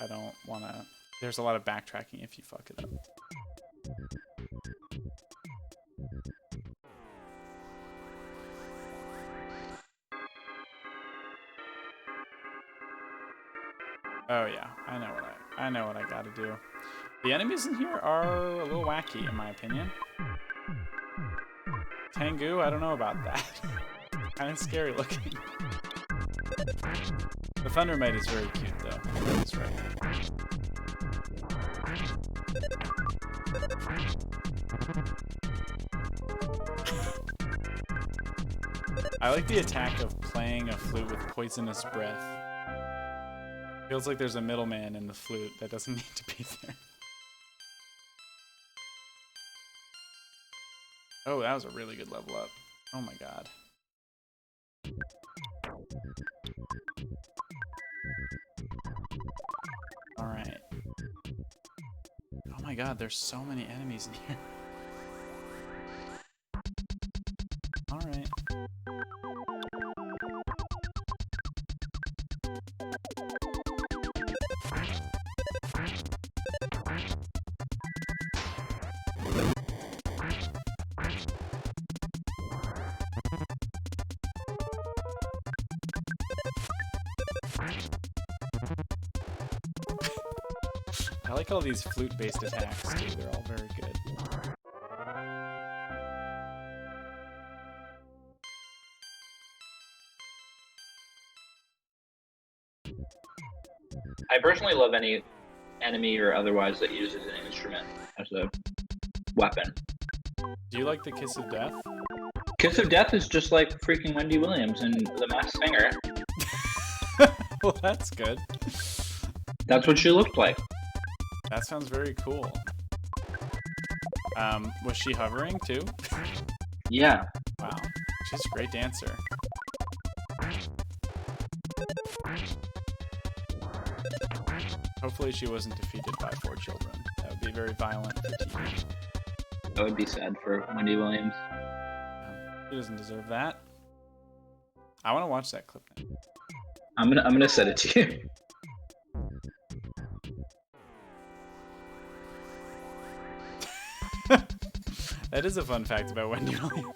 I don't wanna. There's a lot of backtracking if you fuck it up. Oh yeah, I know what I gotta do. The enemies in here are a little wacky, in my opinion. Tengu, I don't know about that. Kind of scary looking. The Thunder Mite is very cute, though. That's right. I like the attack of playing a flute with poisonous breath. Feels like there's a middleman in the flute that doesn't need to be there. Oh, that was a really good level up. Oh my god. Alright. Oh my god, there's so many enemies in here. Alright. I like all these flute-based attacks too, they're all very good. I personally love any enemy or otherwise that uses an instrument as a weapon. Do you like the Kiss of Death? Kiss of Death is just like freaking Wendy Williams and The Masked Singer. Well, that's good. That's what she looked like. That sounds very cool. Was she hovering too? Yeah. Wow, she's a great dancer. Hopefully she wasn't defeated by 4 children. That would be very violent for TV. That would be sad for Wendy Williams. She doesn't deserve that. I want to watch that clip now. I'm gonna send it to you. That is a fun fact about Wendy Williams.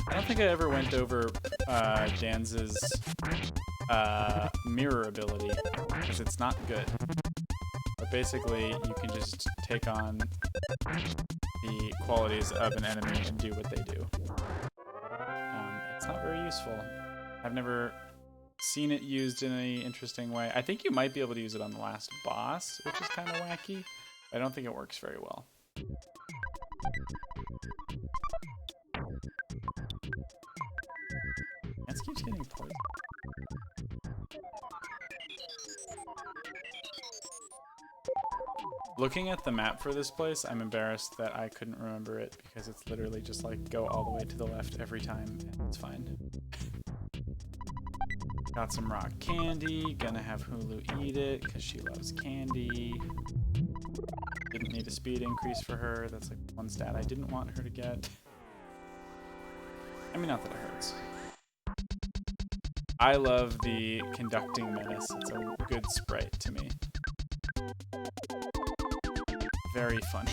I don't think I ever went over Danz's mirror ability because it's not good. But basically, you can just take on the qualities of an enemy and do what they do. It's not very useful. I've never seen it used in any interesting way. I think you might be able to use it on the last boss, which is kind of wacky. I don't think it works very well. This keeps getting poisoned. Looking at the map for this place, I'm embarrassed that I couldn't remember it because it's literally just like go all the way to the left every time and it's fine. Got some rock candy, gonna have Hulu eat it because she loves candy. Didn't need a speed increase for her, that's like one stat I didn't want her to get. I mean, not that it hurts. I love the conducting menace, it's a good sprite to me. Very funny.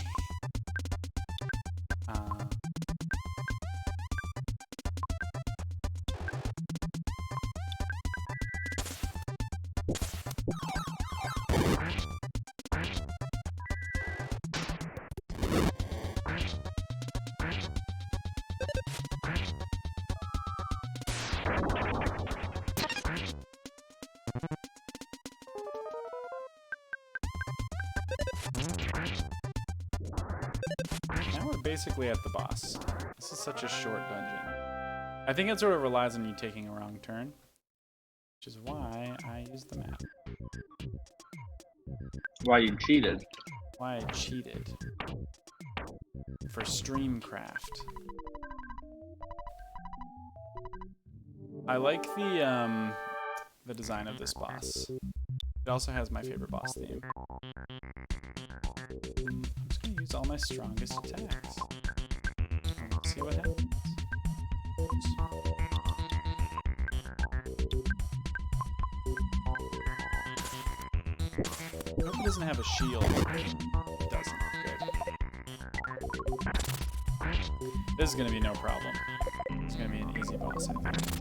Now we're basically at the boss. This is such a short dungeon. I think it sort of relies on you taking a wrong turn, which is why I used the map. Why you cheated? Why I cheated. For Streamcraft. I like the the design of this boss. It also has my favorite boss theme. I'm just gonna use all my strongest attacks. See what happens. I hope it doesn't have a shield. It doesn't. Good. This is gonna be no problem. It's gonna be an easy boss, I think.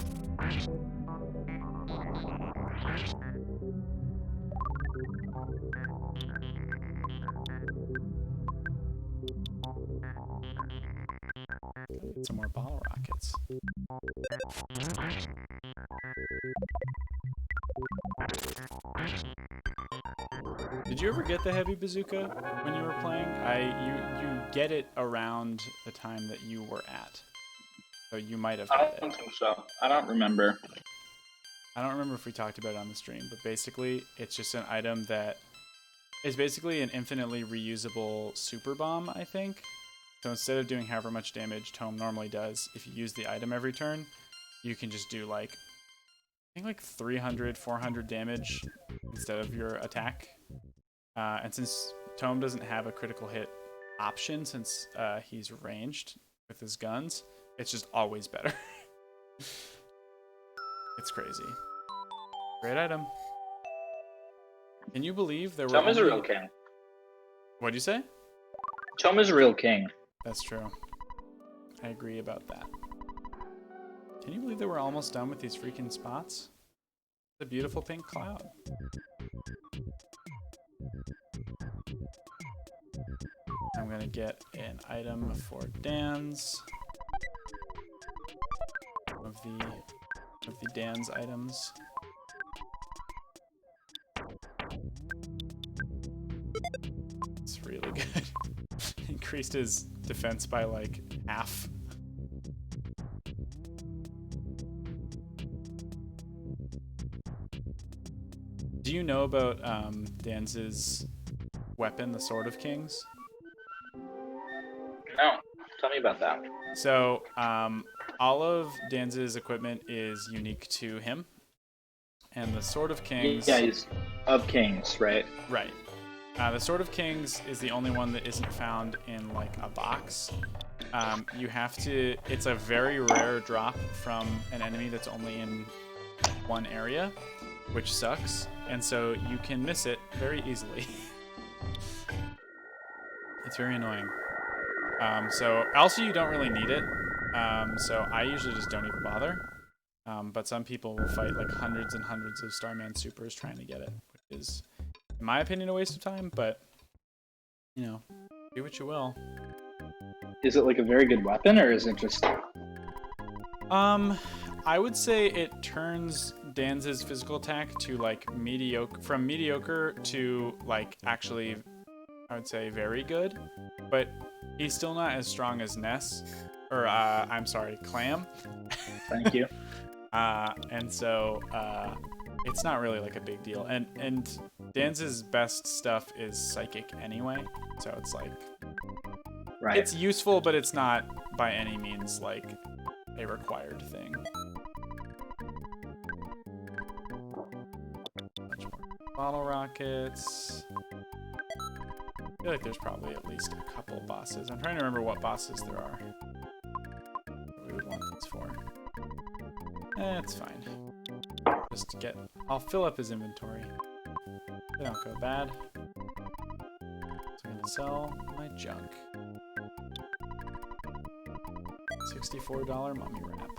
Get some more bottle rockets. Did you ever get the heavy bazooka when you were playing? You get it around the time that you were at. So you might have had I don't think so. I don't remember. I don't remember if we talked about it on the stream, but basically it's just an item that is basically an infinitely reusable super bomb, I think. So instead of doing however much damage Tome normally does, if you use the item every turn, you can just do like, I think like 300, 400 damage instead of your attack. And since Tome doesn't have a critical hit option, since he's ranged with his guns, it's just always better. It's crazy. Great item. Can you believe there were Tome is a only... real king. What'd you say? Tome is a real king. That's true. I agree about that. Can you believe that we're almost done with these freaking spots? The beautiful pink cloud. I'm gonna get an item for Dan's. Of the Dan's items. It's really good. Increased his defense by like half. Do you know about Dan's weapon, the Sword of Kings? No, tell me about that. So, all of Dan's equipment is unique to him. And the Sword of Kings... Yeah, he's of kings, right? Right. The Sword of Kings is the only one that isn't found in, like, a box. You have to... It's a very rare drop from an enemy that's only in one area, which sucks. And so you can miss it very easily. It's very annoying. So also you don't really need it. So I usually just don't even bother. But some people will fight like hundreds and hundreds of Starman Supers trying to get it, which is, in my opinion, a waste of time, but, you know, do what you will. Is it like a very good weapon, or is it just... I would say it turns Dan's physical attack to like mediocre, from mediocre to like actually, I would say very good, but he's still not as strong as Ness, or I'm sorry, Clam. Thank you. And so it's not really like a big deal. And Dan's best stuff is psychic anyway, so it's like, Right. it's useful, but it's not by any means like a required thing. Bunch more bottle rockets. I feel like there's probably at least a couple bosses. I'm trying to remember what bosses there are. What we would want these for. It's fine. Just to get... I'll fill up his inventory. They don't go bad. So I'm gonna sell my junk. $64 mummy wrap.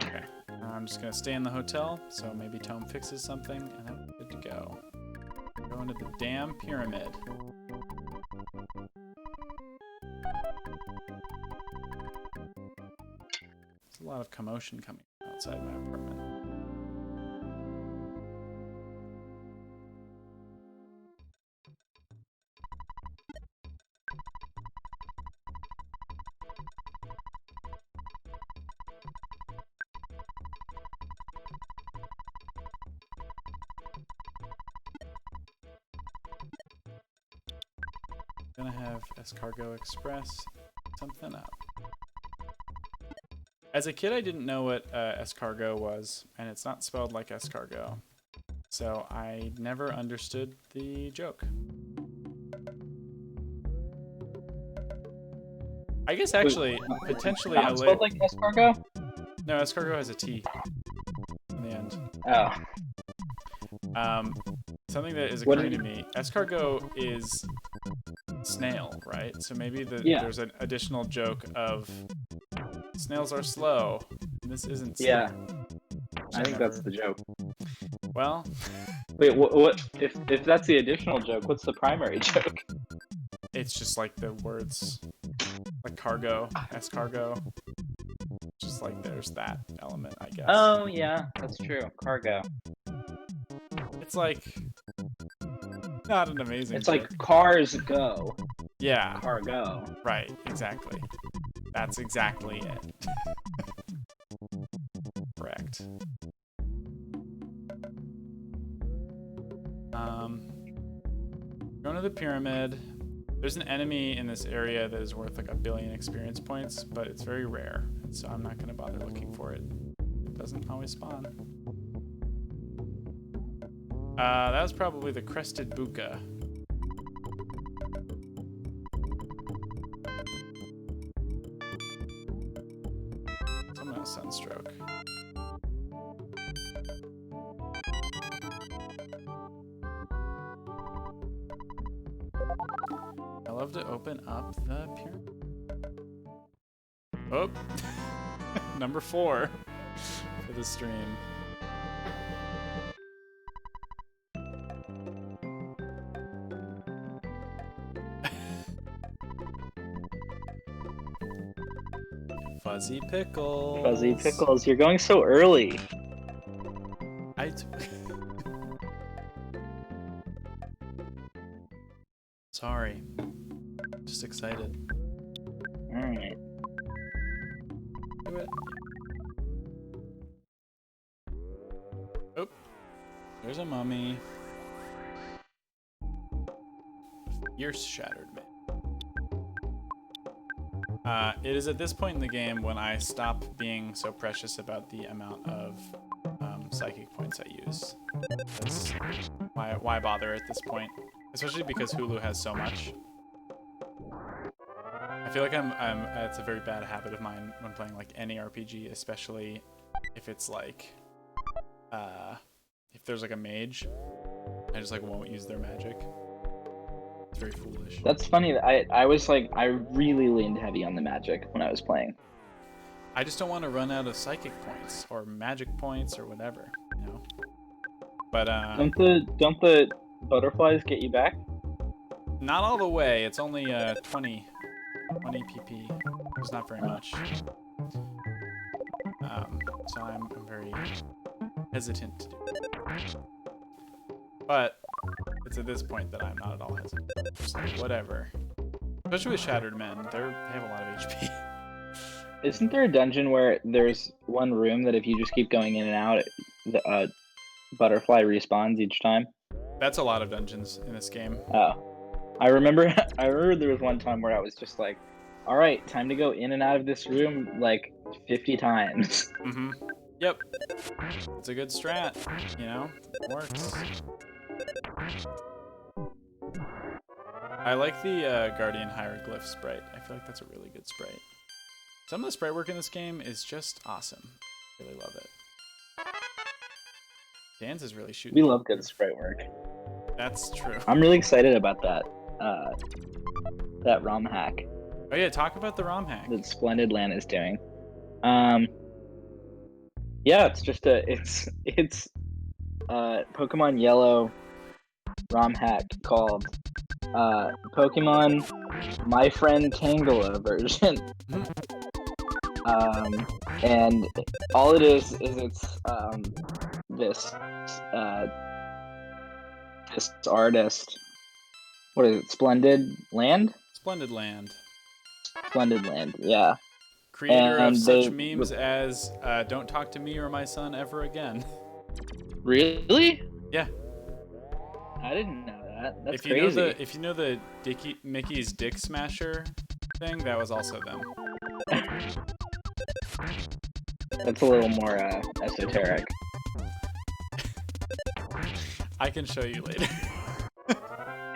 Okay, I'm just gonna stay in the hotel, so maybe Tome fixes something, and I'm good to go. Going to the damn pyramid. There's a lot of commotion coming from outside my apartment. gonna have Escargot Express something up. As a kid, I didn't know what escargot was, and it's not spelled like escargot. So I never understood the joke. I guess actually, potentially Not spelled like escargot? No, escargot has a T in the end. Oh. Something that is occurring to me. Escargot is snail, right? So maybe there's an additional joke of snails are slow. And this isn't slow. Yeah. I think that's the joke. Well. Wait, what? If that's the additional joke, what's the primary joke? It's just like the words, like cargo, escargot. Just like there's that element, I guess. Oh yeah, that's true. Cargo. It's like not an amazing. It's joke. like cars go. Yeah. Cargo. Right. Exactly. That's exactly it. Correct. Going to the pyramid. There's an enemy in this area that is worth like 1 billion experience points, but it's very rare, and so I'm not going to bother looking for it. It doesn't always spawn. That was probably the crested buka. Someone has sunstroke. I love to open up the pyramid. Oh, number 4 for the stream. Fuzzy Pickles. Fuzzy Pickles, you're going so early. Sorry. Just excited. Alright. Do it. Oh. There's a mummy. Fierce shattered man. It is at this point in the game when I stop being so precious about the amount of psychic points I use. That's why bother at this point? Especially because Hulu has so much. I feel like it's a very bad habit of mine when playing like any RPG, especially if it's like, if there's like a mage, I just like won't use their magic. It's very foolish. That's funny. I was like, I really leaned heavy on the magic when I was playing. I just don't want to run out of psychic points or magic points or whatever, you know. But Don't the butterflies get you back? not all the way. It's only 20 PP. It's not very much. So I'm very hesitant to do it. But it's at this point that I'm not at all hesitant. Just like, whatever. Especially with Shattered Men, they have a lot of HP. Isn't there a dungeon where there's one room that if you just keep going in and out, the butterfly respawns each time? That's a lot of dungeons in this game. Oh. I remember there was one time where I was just like, all right, time to go in and out of this room like 50 times. Mm-hmm. Yep. It's a good strat, you know? It works. I like the Guardian Hieroglyph sprite. I feel like that's a really good sprite. Some of the sprite work in this game is just awesome. Really love it. Dan's is really shooting. We love good sprite work. That's true. I'm really excited about that ROM hack Oh yeah, talk about the ROM hack. that Splendid Land is doing. Yeah, it's just it's Pokemon Yellow ROM hack called Pokemon My Friend Tangela version. And all it is it's this artist. What is it? Splendid Land? Splendid Land. Splendid Land, yeah. Creator And of such they- memes as "Don't talk to me or my son ever again." Really? Yeah. I didn't know that. That's if you crazy. know the Mickey's Dick Smasher thing, that was also them. That's a little more esoteric. I can show you later.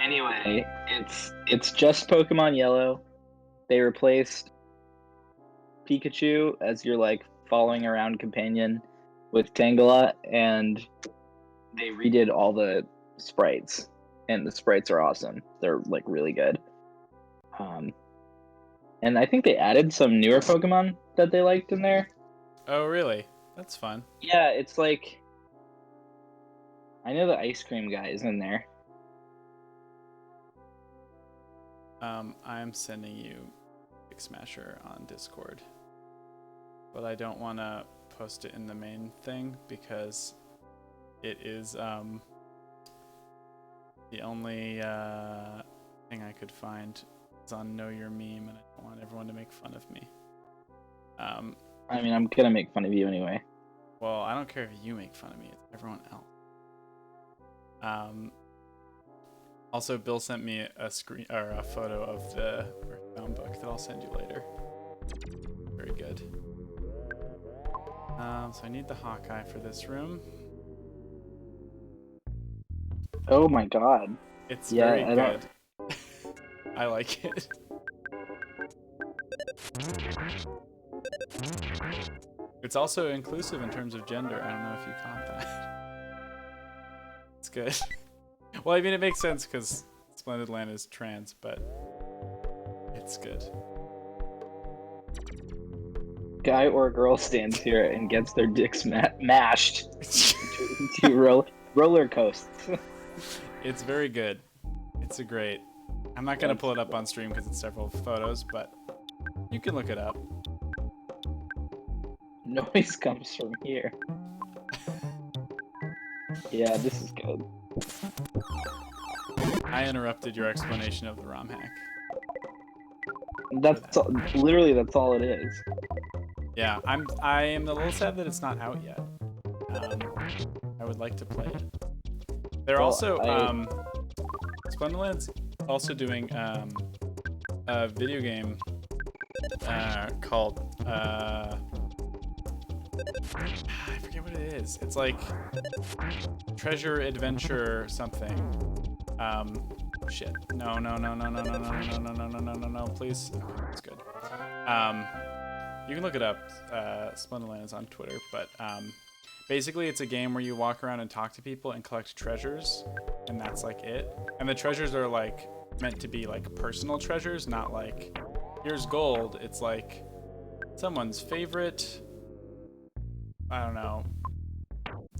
Anyway, it's just Pokemon Yellow. They replaced Pikachu as your like following around companion with Tangela, and they redid all the sprites, and the sprites are awesome. They're like really good. And I think they added some newer Pokemon that they liked in there. Oh, really? That's fun. Yeah, it's like I know the ice cream guy is in there. I'm sending you Dick Smasher on Discord, but I don't want to post it in the main thing because it is the only thing I could find is on Know Your Meme, and I don't want everyone to make fun of me. I mean, I'm gonna make fun of you anyway. Well, I don't care if you make fun of me; it's everyone else. Also, Bill sent me a screen or a photo of the earthbound book that I'll send you later. Very good. So I need the Hawkeye for this room. Oh my god. It's very I good. I like it. It's also inclusive in terms of gender. I don't know if you caught that. It's good. Well, I mean, it makes sense because Splendid Land is trans, but it's good. Guy or girl stands here and gets their dicks mashed to roller coasts. It's very good. It's a great. I'm not gonna pull it up on stream because it's several photos, but you can look it up. Noise comes from here. Yeah, this is good. I interrupted your explanation of the ROM hack. That's literally that's all it is. Yeah, I am a little sad that it's not out yet. I would like to play it. They're also Splendidland's also doing a video game called I forget what it is. It's like Treasure Adventure something. Shit. No, please. Okay, that's good. You can look it up. Splendidland is on Twitter, but basically it's a game where you walk around and talk to people and collect treasures, and that's like it. And the treasures are like meant to be like personal treasures, not like here's gold. It's like someone's favorite, I don't know,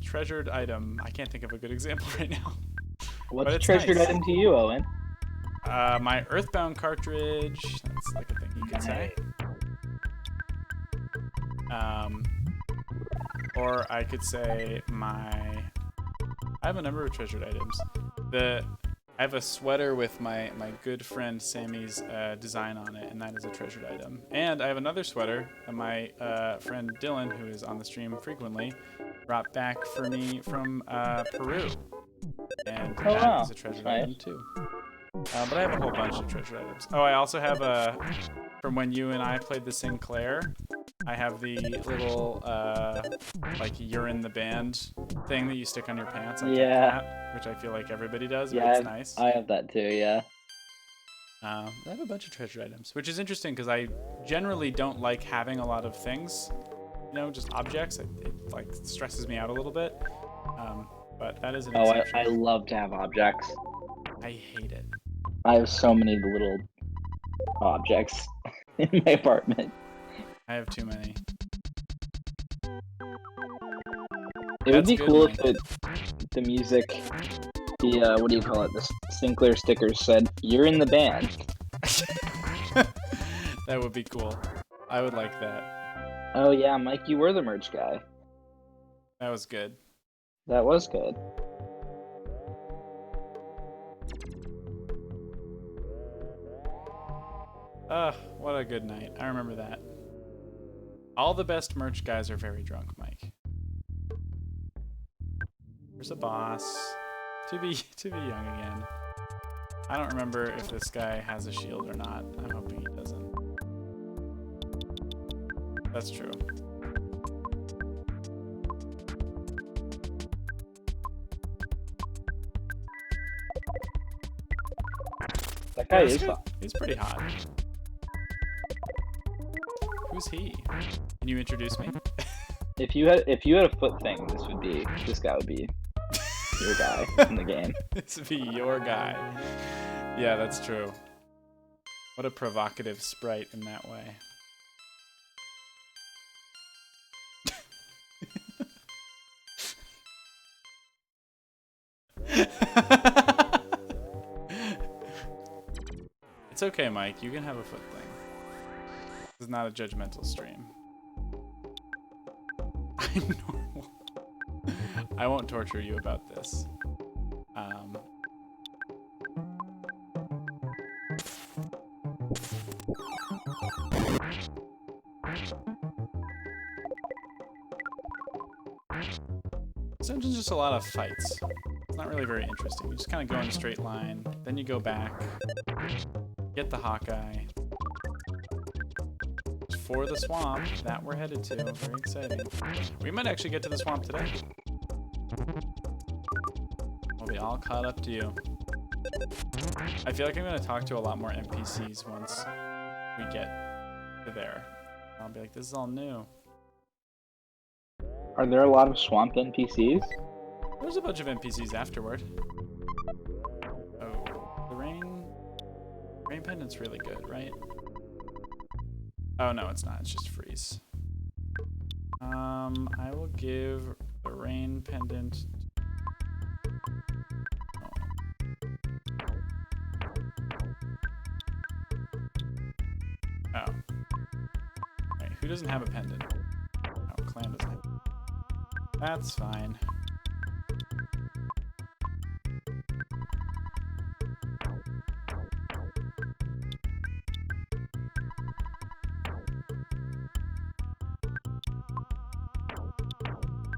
treasured item. I can't think of a good example right now. What's a treasured item to you, Owen? My Earthbound cartridge. That's like a thing you could say. Or I could say I have a number of treasured items. I have a sweater with my good friend Sammy's design on it, and that is a treasured item. And I have another sweater that my friend Dylan, who is on the stream frequently, brought back for me from Peru. And that is a treasured item too. But I have a whole bunch of treasured items. Oh, I also have from when you and I played the Sinclair, I have the little like you're in the band thing that you stick on your pants, like that, which I feel like everybody does. Yeah, it's nice. I have that too. Yeah. I have a bunch of treasure items, which is interesting because I generally don't like having a lot of things, just objects. It like stresses me out a little bit. But that is an exception. I love to have objects. I hate it. I have so many little objects in my apartment. I have too many. It would be cool if the music, what do you call it? The Sinclair stickers said, "You're in the band." That would be cool. I would like that. Oh yeah, Mike, you were the merch guy. That was good. That was good. What a good night. I remember that. All the best merch guys are very drunk, Mike. There's a boss. To be young again. I don't remember if this guy has a shield or not. I'm hoping he doesn't. That's true. That guy This is. he's pretty hot. Who's he? Can you introduce me? If you had a foot thing, this guy would be your guy in the game. This would be your guy. Yeah, that's true. What a provocative sprite in that way. It's okay, Mike. You can have a foot thing. This is not a judgmental stream. I'm normal. I won't torture you about this. This dungeon's just a lot of fights. It's not really very interesting. You just kind of go in a straight line, then you go back, get the Hawkeye. For the swamp that we're headed to. Very exciting. We might actually get to the swamp today. We'll be all caught up to you. I feel like I'm going to talk to a lot more NPCs once we get to there. I'll be like, this is all new. Are there a lot of swamp NPCs? There's a bunch of NPCs afterward. Oh, the rain pendant's really good, right? Oh no, it's not. It's just freeze. I will give the rain pendant. Oh. Wait, who doesn't have a pendant? Oh, Clan doesn't have. That's fine.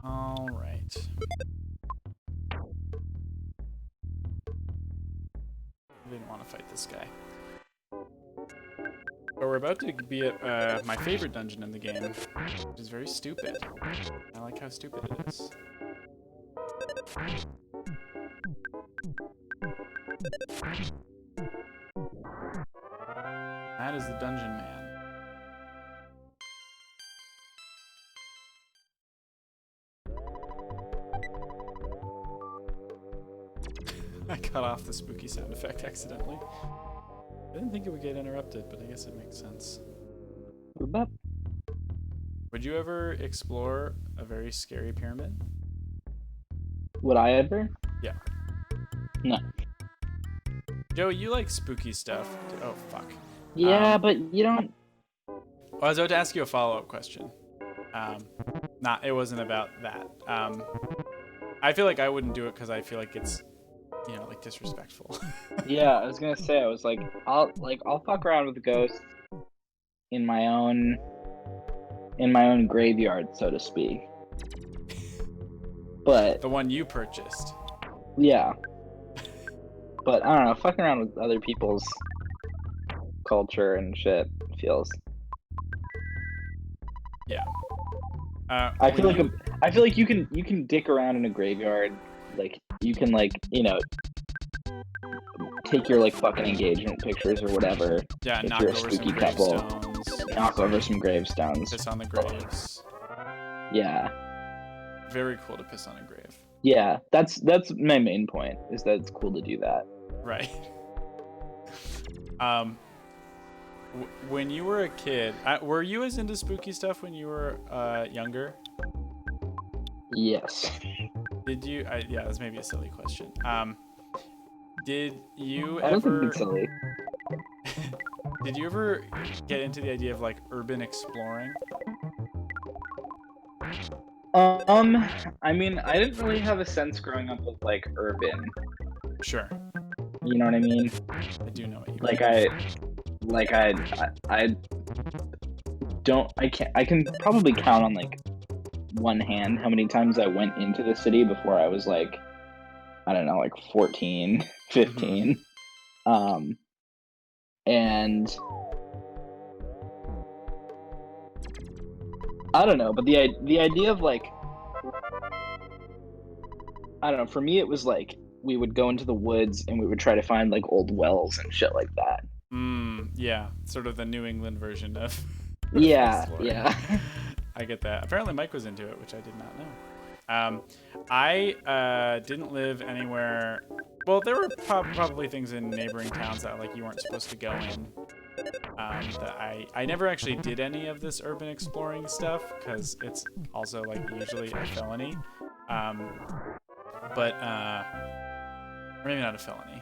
All right. I didn't want to fight this guy. But we're about to be at my favorite dungeon in the game, which is very stupid. I like how stupid it is. That is the Dungeon Man. I cut off the spooky sound effect accidentally. I didn't think it would get interrupted, but I guess it makes sense. Would you ever explore a very scary pyramid? Would I ever? Yeah. No. Joe, you like spooky stuff. Oh, fuck. Yeah, but you don't. Well, I was about to ask you a follow-up question. It wasn't about that. I feel like I wouldn't do it because I feel like it's, like disrespectful. Yeah, I was gonna say, I'll fuck around with ghosts in my own graveyard, so to speak. But The one you purchased. yeah. But I don't know, fucking around with other people's culture and shit feels. Yeah. I feel like you can dick around in a graveyard, like you can take your fucking engagement pictures or whatever. Yeah, if knock you're a over spooky some couple. gravestones. Knock over some gravestones. Piss on the graves. Yeah. Very cool to piss on a grave. Yeah, that's my main point, is that it's cool to do that. Right. When you were a kid, were you as into spooky stuff when you were younger? Yes. Did you? Yeah, that's maybe a silly question. Did you I don't think ever? it's silly. Did you ever get into the idea of urban exploring? I mean, I didn't really have a sense growing up with urban. Sure. You know what I mean? I do know what you mean. I can probably count on one hand how many times I went into the city before I was 14, 15. And I don't know, but the idea of like, I don't know, for me it was like we would go into the woods and we would try to find like old wells and shit like that. Yeah, sort of the New England version of Yeah, exploring. yeah. I get that. Apparently Mike was into it, which I did not know. I didn't live anywhere. Well, there were probably things in neighboring towns that like you weren't supposed to go in. That I never actually did any of this urban exploring stuff because it's also like usually a felony. But or maybe not a felony.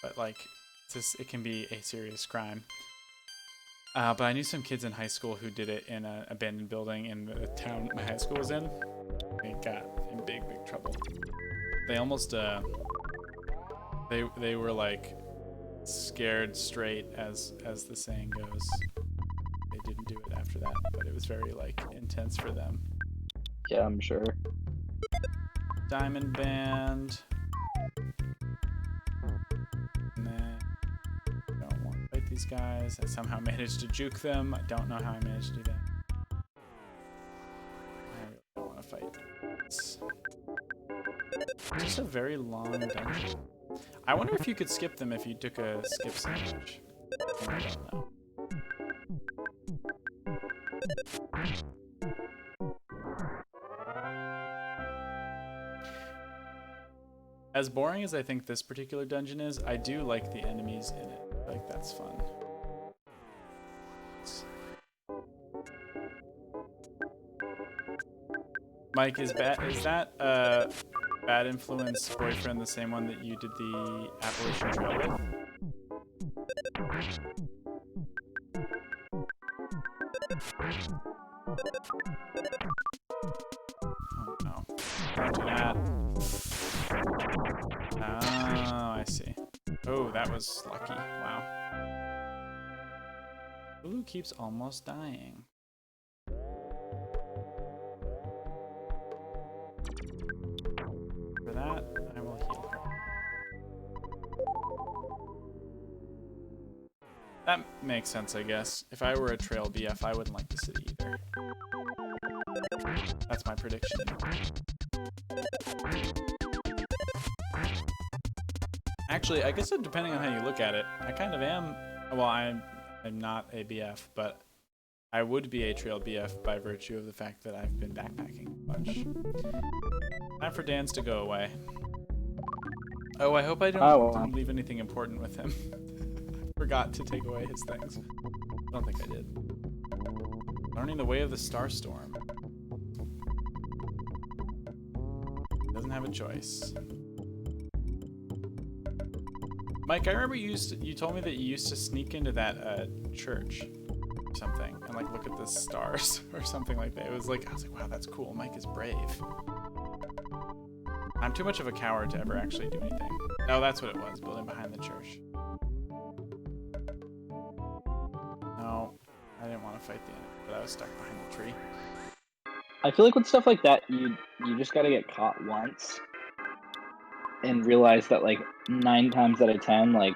But like it can be a serious crime. But I knew some kids in high school who did it in an abandoned building in the town my high school was in. They got in big trouble. They almost they were like scared straight, as the saying goes. They didn't do it after that, but it was very like intense for them. Yeah, I'm sure. Diamond Band. Nah, don't want to fight these guys. I somehow managed to juke them. I don't know how I managed to do that. I really don't want to fight. It's just a very long dungeon. I wonder if you could skip them if you took a skip sandwich. I don't know. As boring as I think this particular dungeon is, I do like the enemies in it. Like, that's fun. Mike, is that Bad Influence boyfriend the same one that you did the Appalachian Trail with? Oh no. Don't do that. Oh, I see. Oh, that was lucky. Wow. Lulu keeps almost dying. For that, I will heal her. That makes sense, I guess. If I were a trail BF, I wouldn't like the city either. That's my prediction. Actually, I guess depending on how you look at it, I kind of am. Well, I'm not a BF, but I would be a trail BF by virtue of the fact that I've been backpacking a bunch. Time for Dan's to go away. Oh, I hope I didn't leave anything important with him. I forgot to take away his things. I don't think I did. Learning the way of the Starstorm. Doesn't have a choice. Mike, I remember you told me that you used to sneak into that church or something and like look at the stars or something like that. I was like, wow, that's cool. Mike is brave. I'm too much of a coward to ever actually do anything. Oh, that's what it was, building behind the church. No, I didn't want to fight the enemy, but I was stuck behind the tree. I feel like with stuff like that, you just gotta get caught once and realize that like 9 times out of 10, like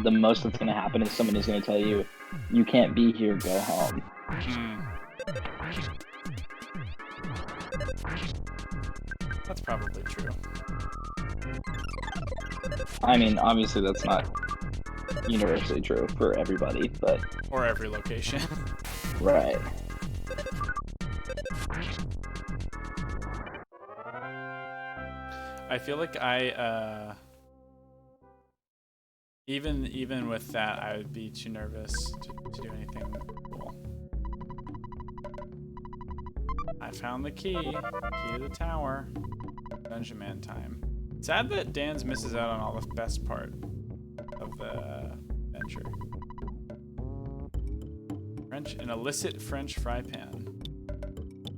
the most that's gonna happen is someone is gonna tell you, you can't be here, go home. That's probably true. I mean, obviously that's not universally true for everybody, but... Or every location. Right. I feel like even with that, I would be too nervous to do anything cool. I found the key to the tower. Dungeon Man time. Sad that Dan's misses out on all the best part of the adventure. An illicit French fry pan.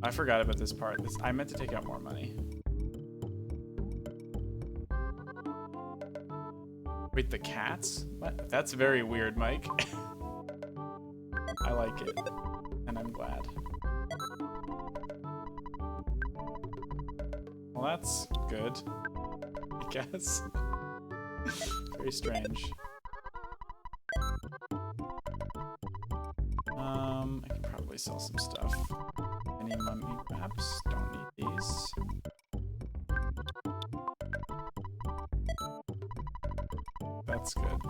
I forgot about this part. I meant to take out more money. Wait, the cats? What? That's very weird, Mike. I like it, and I'm glad. Well, that's good, I guess. Very strange. I could probably sell some stuff. Any mummy wraps? Don't need these. That's good.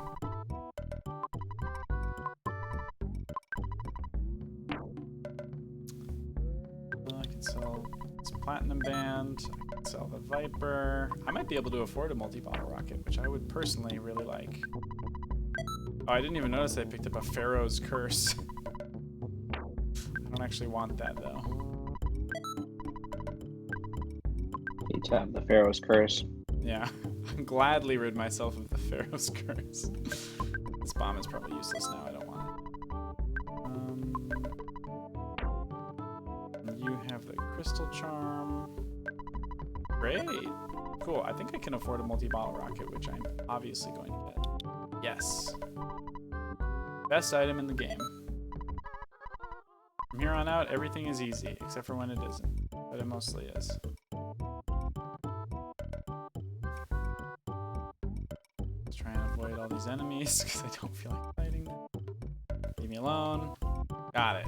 I can sell this platinum band. I can sell the Viper. I might be able to afford a multi-bottle rocket, which I would personally really like. Oh, I didn't even notice I picked up a Pharaoh's Curse. I don't actually want that, though. You tap the Pharaoh's Curse. Yeah, I'll gladly rid myself of the Pharaoh's Curse. This bomb is probably useless now. I don't want it. You have the Crystal Charm. Great. Cool. I think I can afford a multi-bottle rocket, which I'm obviously going to get. Yes. Best item in the game. From here on out, everything is easy, except for when it isn't. But it mostly is. Let's try and avoid all these enemies, because I don't feel like fighting them. Leave me alone. Got it.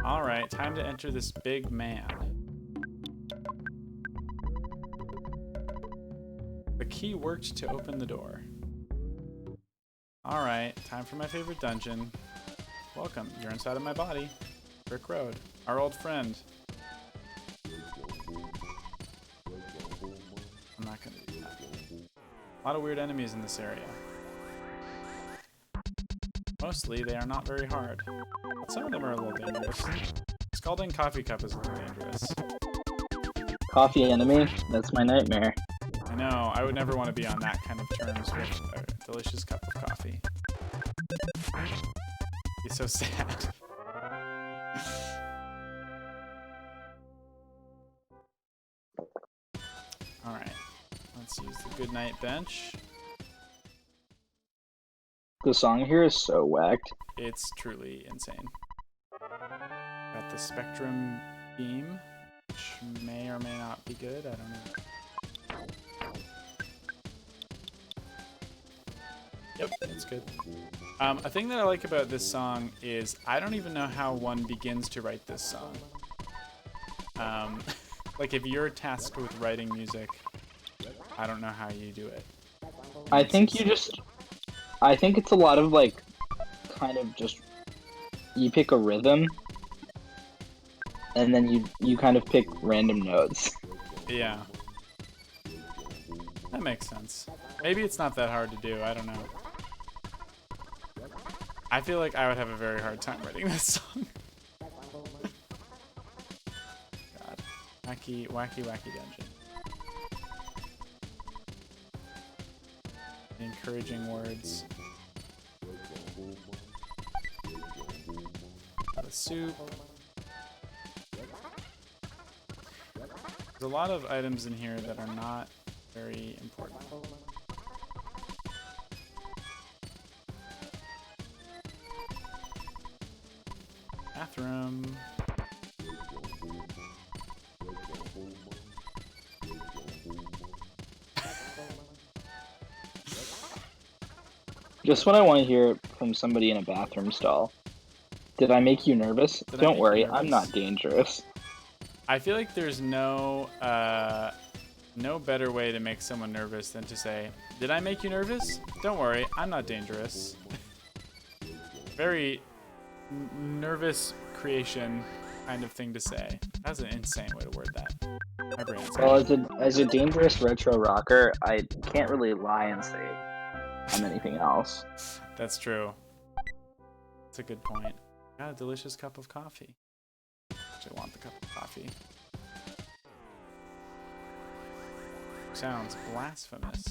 Alright, time to enter this big man. The key worked to open the door. Alright, time for my favorite dungeon. Welcome, you're inside of my body. Brick Road, our old friend. I'm not gonna do that. A lot of weird enemies in this area. Mostly, they are not very hard. But some of them are a little dangerous. Scalding Coffee Cup is a little dangerous. Coffee enemy? That's my nightmare. I know, I would never want to be on that kind of terms with a delicious cup of coffee. Be so sad. Alright, let's use the Goodnight Bench. The song here is so whacked. It's truly insane. Got the Spectrum Beam, which may or may not be good, I don't know. Yep, that's good. A thing that I like about this song is I don't even know how one begins to write this song. Like if you're tasked with writing music, I don't know how you do it. I think it's a lot of like, kind of just, you pick a rhythm, and then you kind of pick random notes. Yeah. That makes sense. Maybe it's not that hard to do, I don't know. I feel like I would have a very hard time writing this song. God. Wacky, wacky, wacky dungeon. Encouraging words. The soup. There's a lot of items in here that are not very important. Bathroom. Just what I want to hear from somebody in a bathroom stall. Did I make you nervous? Don't worry, I'm not dangerous. I feel like there's no better way to make someone nervous than to say, "Did I make you nervous? Don't worry, I'm not dangerous." Very nervous creation kind of thing to say. That's an insane way to word that. My brain's Well, as a dangerous retro rocker, I can't really lie and say I'm anything else. That's true. That's a good point. Got a delicious cup of coffee. Actually, I want the cup of coffee. Sounds blasphemous.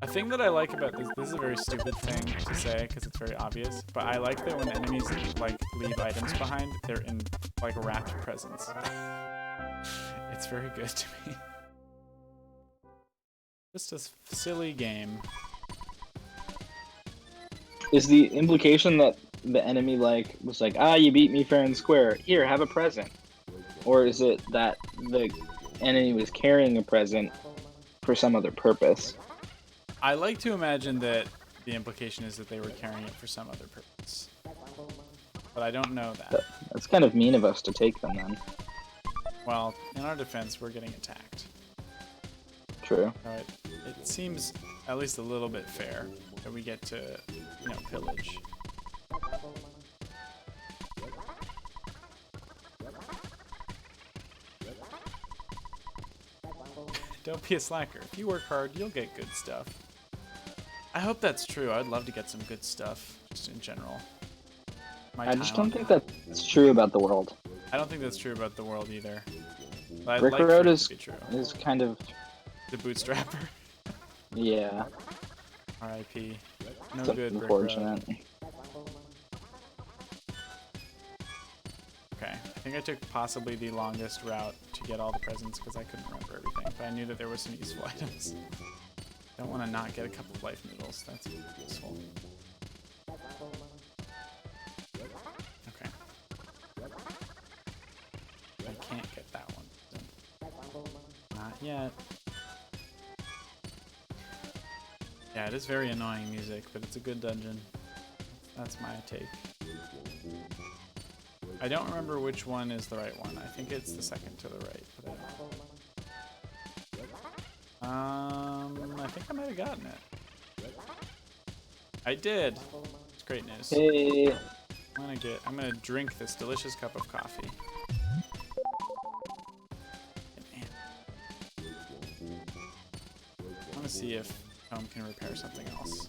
A thing that I like about this is a very stupid thing to say because it's very obvious, but I like that when enemies like leave items behind, they're in like wrapped presents. It's very good to me. Just a silly game. Is the implication that the enemy was like, "Ah, you beat me fair and square. Here, have a present," or is it that the enemy was carrying a present for some other purpose. I like to imagine that the implication is that they were carrying it for some other purpose. But I don't know that. That's kind of mean of us to take them then. Well, in our defense, we're getting attacked. True. So it seems at least a little bit fair that we get to, pillage. Don't be a slacker. If you work hard, you'll get good stuff. I hope that's true. I'd love to get some good stuff, just in general. I just don't think that's true about the world. I don't think that's true about the world either. But Brick I'd like Road for it is to be true. kind of The bootstrapper. yeah. R.I.P. No It's good. Brick unfortunate. Road. Okay, I think I took possibly the longest route to get all the presents because I couldn't remember everything, but I knew that there were some useful items. Don't want to not get a couple of life noodles. That's useful. Okay. I can't get that one. Not yet. Yeah, it is very annoying music, but it's a good dungeon. That's my take. I don't remember which one is the right one. I think it's the second to the right, but I think I might have gotten it. I did. It's great news. Hey. I'm gonna drink this delicious cup of coffee. Man. I want to see if Tom can repair something else.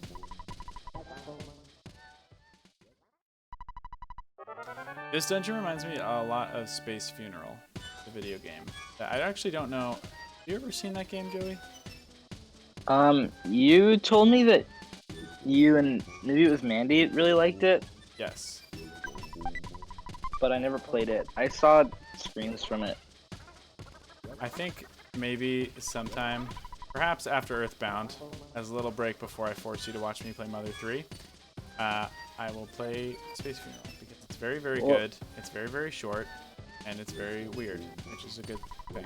This dungeon reminds me a lot of Space Funeral, the video game. I actually don't know. Have you ever seen that game, Joey? You told me that you and maybe it was Mandy really liked it, Yes. but I never played it. I saw screens from it. I think maybe sometime, perhaps after Earthbound, as a little break before I force you to watch me play Mother 3, I will play Space Funeral because it's very, very good. It's very, very short, and it's very weird, which is a good thing.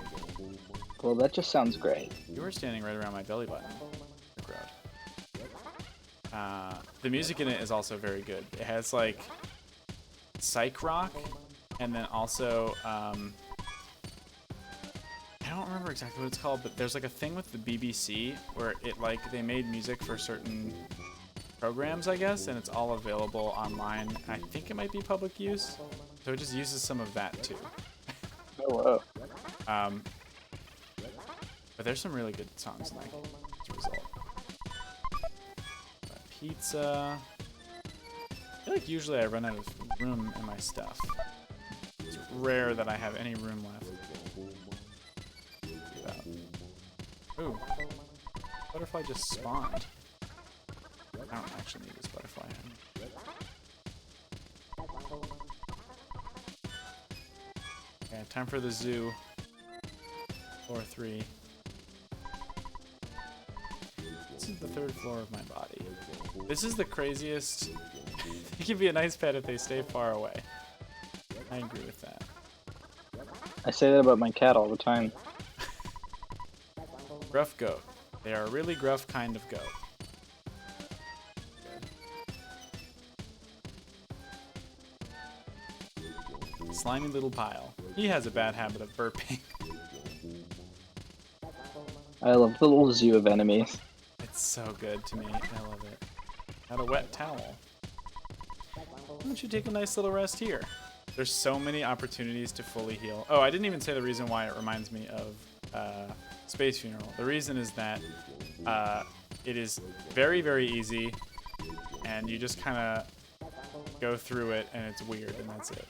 Well, that just sounds great. You were standing right around my belly button. Brick Road. The music in it is also very good. It has like psych rock, and then also I don't remember exactly what it's called, but there's like a thing with the BBC where it they made music for certain programs, I guess, and it's all available online. I think it might be public use, so it just uses some of that too. Oh, wow. But there's some really good songs in that game as a result. Pizza. I feel like usually I run out of room in my stuff. It's rare that I have any room left. Ooh. Butterfly just spawned. I don't actually need this butterfly. Okay, time for the zoo. Floor 3. This is the 3rd floor of my body. This is the craziest. It can be a nice pet if they stay far away. I agree with that. I say that about my cat all the time. Gruff goat. They are a really gruff kind of goat. Good. Slimy little pile. He has a bad habit of burping. I love the little zoo of enemies. It's so good to me. I love it. Got a wet towel. Why don't you take a nice little rest here? There's so many opportunities to fully heal. Oh, I didn't even say the reason why it reminds me of Space Funeral. The reason is that it is very, very easy, and you just kind of go through it, and it's weird, and that's it.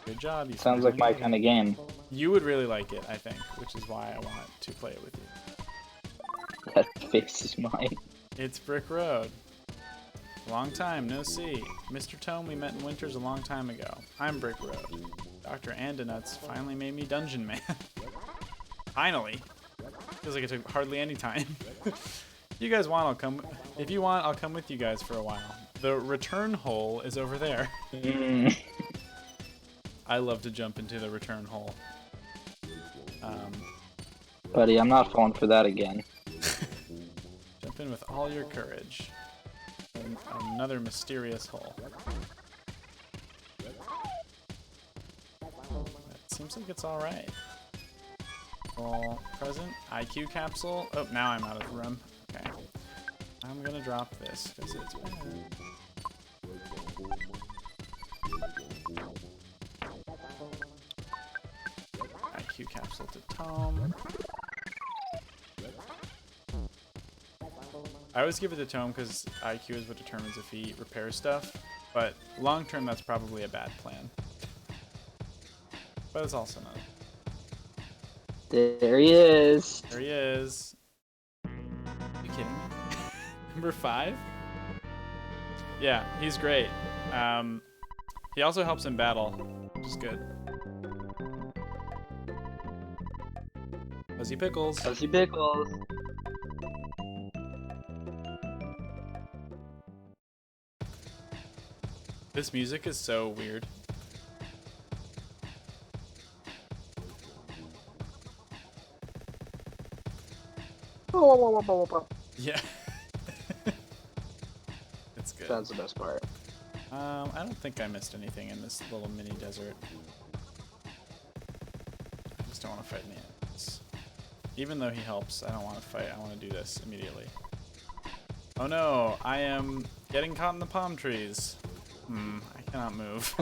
Good job. You Sounds like my kind of game. You would really like it, I think, which is why I want to play it with you. That face is mine. It's Brick Road. Long time, no see. Mr. Tome, we met in Winters a long time ago. I'm Brick Road. Dr. Andonuts finally made me Dungeon Man. Finally. Feels like it took hardly any time. If you guys want, I'll come. If you want, I'll come with you guys for a while. The return hole is over there. I love to jump into the return hole. Buddy, I'm not falling for that again. Jump in with all your courage. Another mysterious hole. That seems like it's alright. Well, present IQ capsule. Oh, now I'm out of the room. Okay. I'm gonna drop this because it's bad. IQ capsule to Tome. I always give it to Tome because IQ is what determines if he repairs stuff, but long term that's probably a bad plan. But it's also not. There he is. There he is. Are you kidding me? Number 5? Yeah, he's great. He also helps in battle, which is good. Fuzzy Pickles. Fuzzy Pickles. This music is so weird. Yeah. It's good. That's the best part. I don't think I missed anything in this little mini desert. I just don't want to fight any enemies. Even though he helps, I don't want to fight. I want to do this immediately. Oh no, I am getting caught in the palm trees. I cannot move.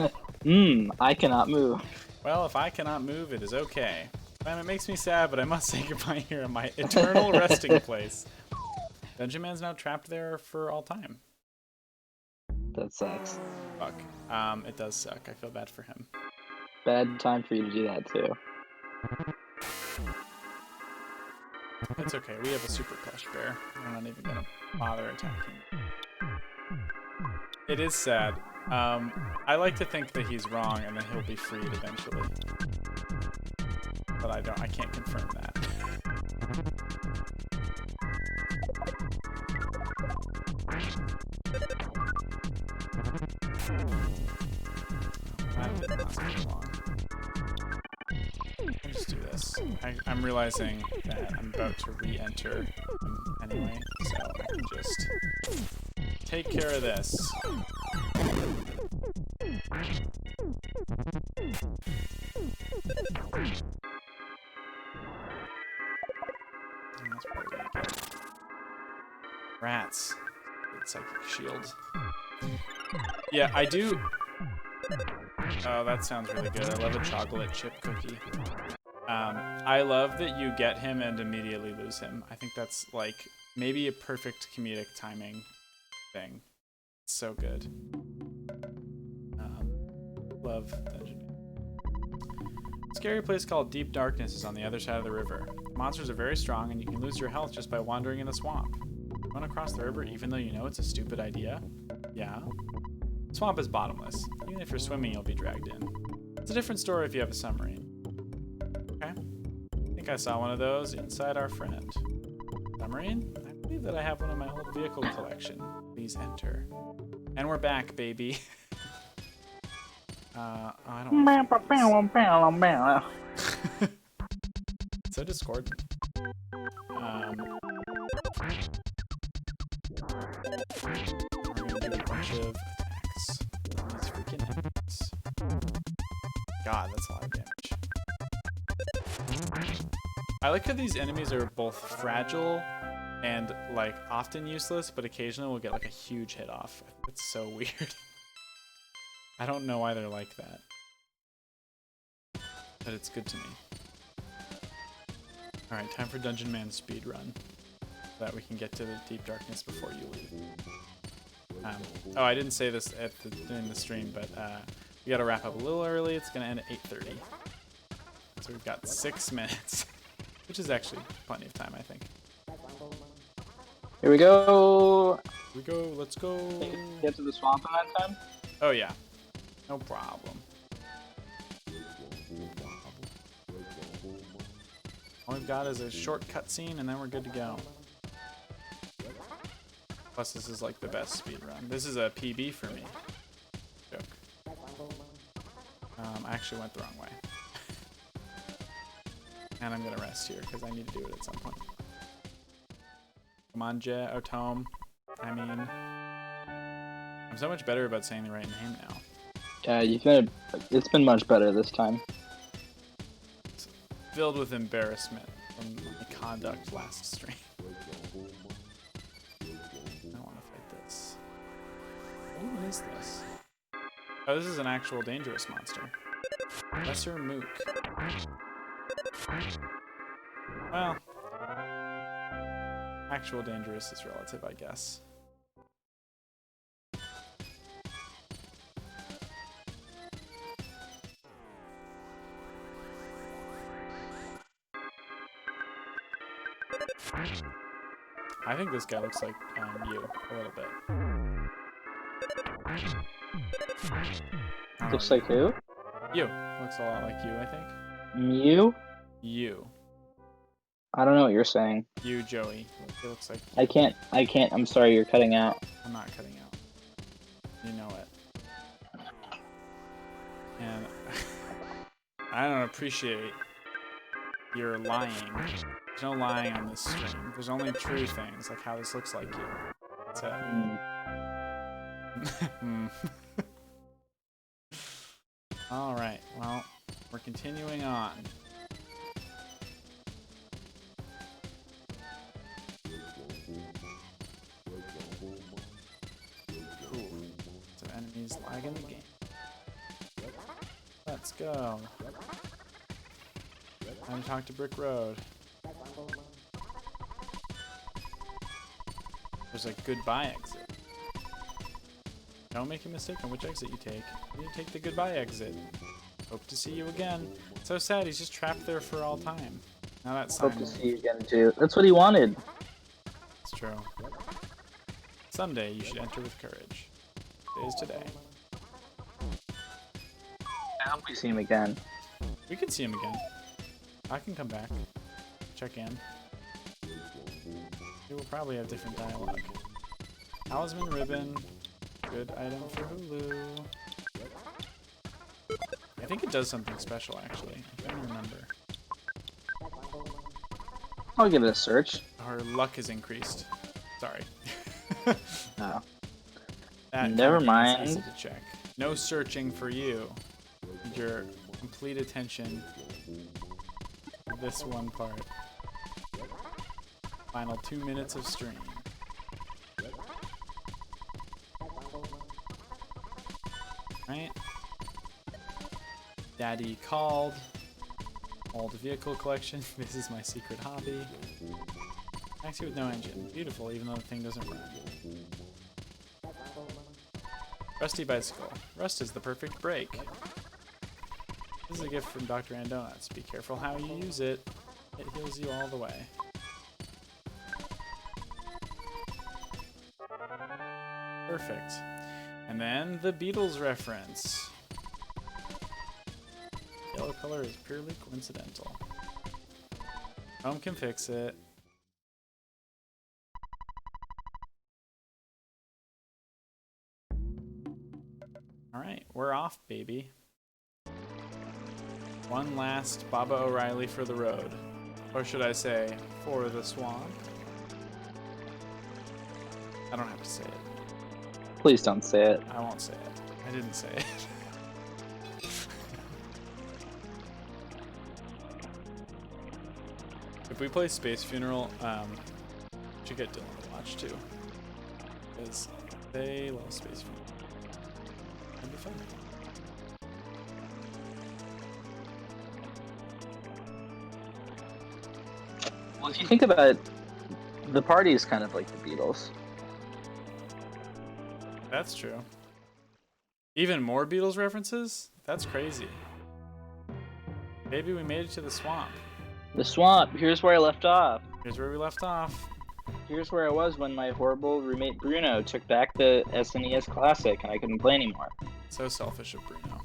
I cannot move. Well, if I cannot move, it is okay. Man, it makes me sad, but I must say goodbye here in my eternal resting place. Dungeon Man's now trapped there for all time. That sucks. Fuck. It does suck. I feel bad for him. Bad time for you to do that too. It's okay. We have a super plush bear. We're not even gonna bother attacking. It is sad. I like to think that he's wrong and that he'll be freed eventually. But I can't confirm that. That didn't last very long. I'll just do this. I'm realizing that I'm about to re-enter anyway, so I can just take care of this. That's probably gonna get rats. Good psychic shield. Yeah, I do. Oh, that sounds really good. I love a chocolate chip cookie. I love that you get him and immediately lose him. I think that's like maybe a perfect comedic timing thing. It's so good. Love Dungeon. A scary place called Deep Darkness is on the other side of the river. The monsters are very strong and you can lose your health just by wandering in the swamp. You want to cross the river even though you know it's a stupid idea? Yeah. The swamp is bottomless. Even if you're swimming, you'll be dragged in. It's a different story if you have a submarine. Okay. I think I saw one of those inside our friend. Submarine? I believe that I have one in my old vehicle collection. Please enter. And we're back, baby. I don't know. So discordant. We're gonna do a bunch of attacks. These freaking enemies. God, that's a lot of damage. I like how these enemies are both fragile and like often useless, but occasionally we'll get like a huge hit off. It's so weird. I don't know why they're like that, but it's good to me. Alright, time for Dungeon Man speed run, so that we can get to the Deep Darkness before you leave. Oh, I didn't say this during the stream, but we gotta wrap up a little early. It's gonna end at 8:30. So we've got 6 minutes, which is actually plenty of time, I think. Here we go. Here we go, let's go. Get to the swamp in that time? Oh yeah, no problem. All we've got is a short cutscene and then we're good to go. Plus this is like the best speed run. This is a PB for me. Joke. I actually went the wrong way. And I'm gonna rest here because I need to do it at some point. Come on, Tom. I mean, I'm so much better about saying the right name now. Yeah, it's been much better this time. It's filled with embarrassment from my conduct last stream. I don't want to fight this. What is this? Oh, this is an actual dangerous monster. Lesser Mook. Well, actual dangerous is relative, I guess. I think this guy looks like you a little bit. Looks like who? You. Looks a lot like you, I think. Mew? You. I don't know what you're saying. You, Joey. It looks like you. I can't, I'm sorry, you're cutting out. I'm not cutting out. You know it. And I don't appreciate your lying. There's no lying on this stream. There's only true things, like how this looks like you. That's it. Alright, well, we're continuing on. Cool. Some enemies lagging the game. Let's go. Time to talk to Brick Road. There's a goodbye exit. Don't make a mistake on which exit you take. You take the goodbye exit. Hope to see you again. So sad, he's just trapped there for all time. Now that's Hope to see you again too. That's what he wanted. It's true. Someday you should enter with courage. Today's today. I hope we see him again. We can see him again. I can come back. Check in. We will probably have different dialogue. Talisman ribbon. Good item for Hulu. I think it does something special, actually. I can't remember. I'll give it a search. Our luck has increased. Sorry. No. That Never kind of mind. easy to check. No searching for you. Your complete attention to this one part. Final 2 minutes of stream. Right? Daddy called. Old vehicle collection. This is my secret hobby. Taxi with no engine. Beautiful, even though the thing doesn't run. Rusty bicycle. Rust is the perfect brake. This is a gift from Dr. Andonuts. Be careful how you use it. It heals you all the way. Perfect. And then the Beatles reference. Yellow color is purely coincidental. Home can fix it. Alright, we're off, baby. One last Baba O'Reilly for the road. Or should I say, for the swamp? I don't have to say it. Please don't say it. I won't say it. I didn't say it. If we play Space Funeral, should get Dylan to watch too. Because they love Space Funeral. That'd be fun. Well, if you think about it, the party is kind of like the Beatles. That's true. Even more Beatles references? That's crazy. Maybe we made it to the swamp. The swamp, here's where I left off. Here's where we left off. Here's where I was when my horrible roommate Bruno took back the SNES Classic and I couldn't play anymore. So selfish of Bruno.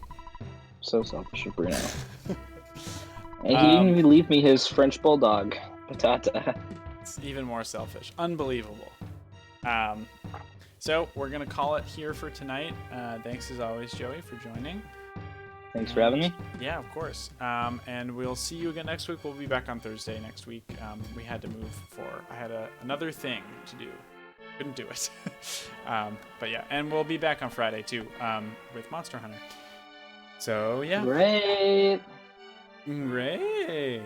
So selfish of Bruno. And he didn't even leave me his French Bulldog, Patata. It's even more selfish. Unbelievable. So we're going to call it here for tonight. Thanks as always, Joey, for joining. Thanks for having me. Yeah, of course. And we'll see you again next week. We'll be back on Thursday next week. We had to move I had another thing to do. Couldn't do it. But yeah, and we'll be back on Friday too with Monster Hunter. So yeah. Great. Great.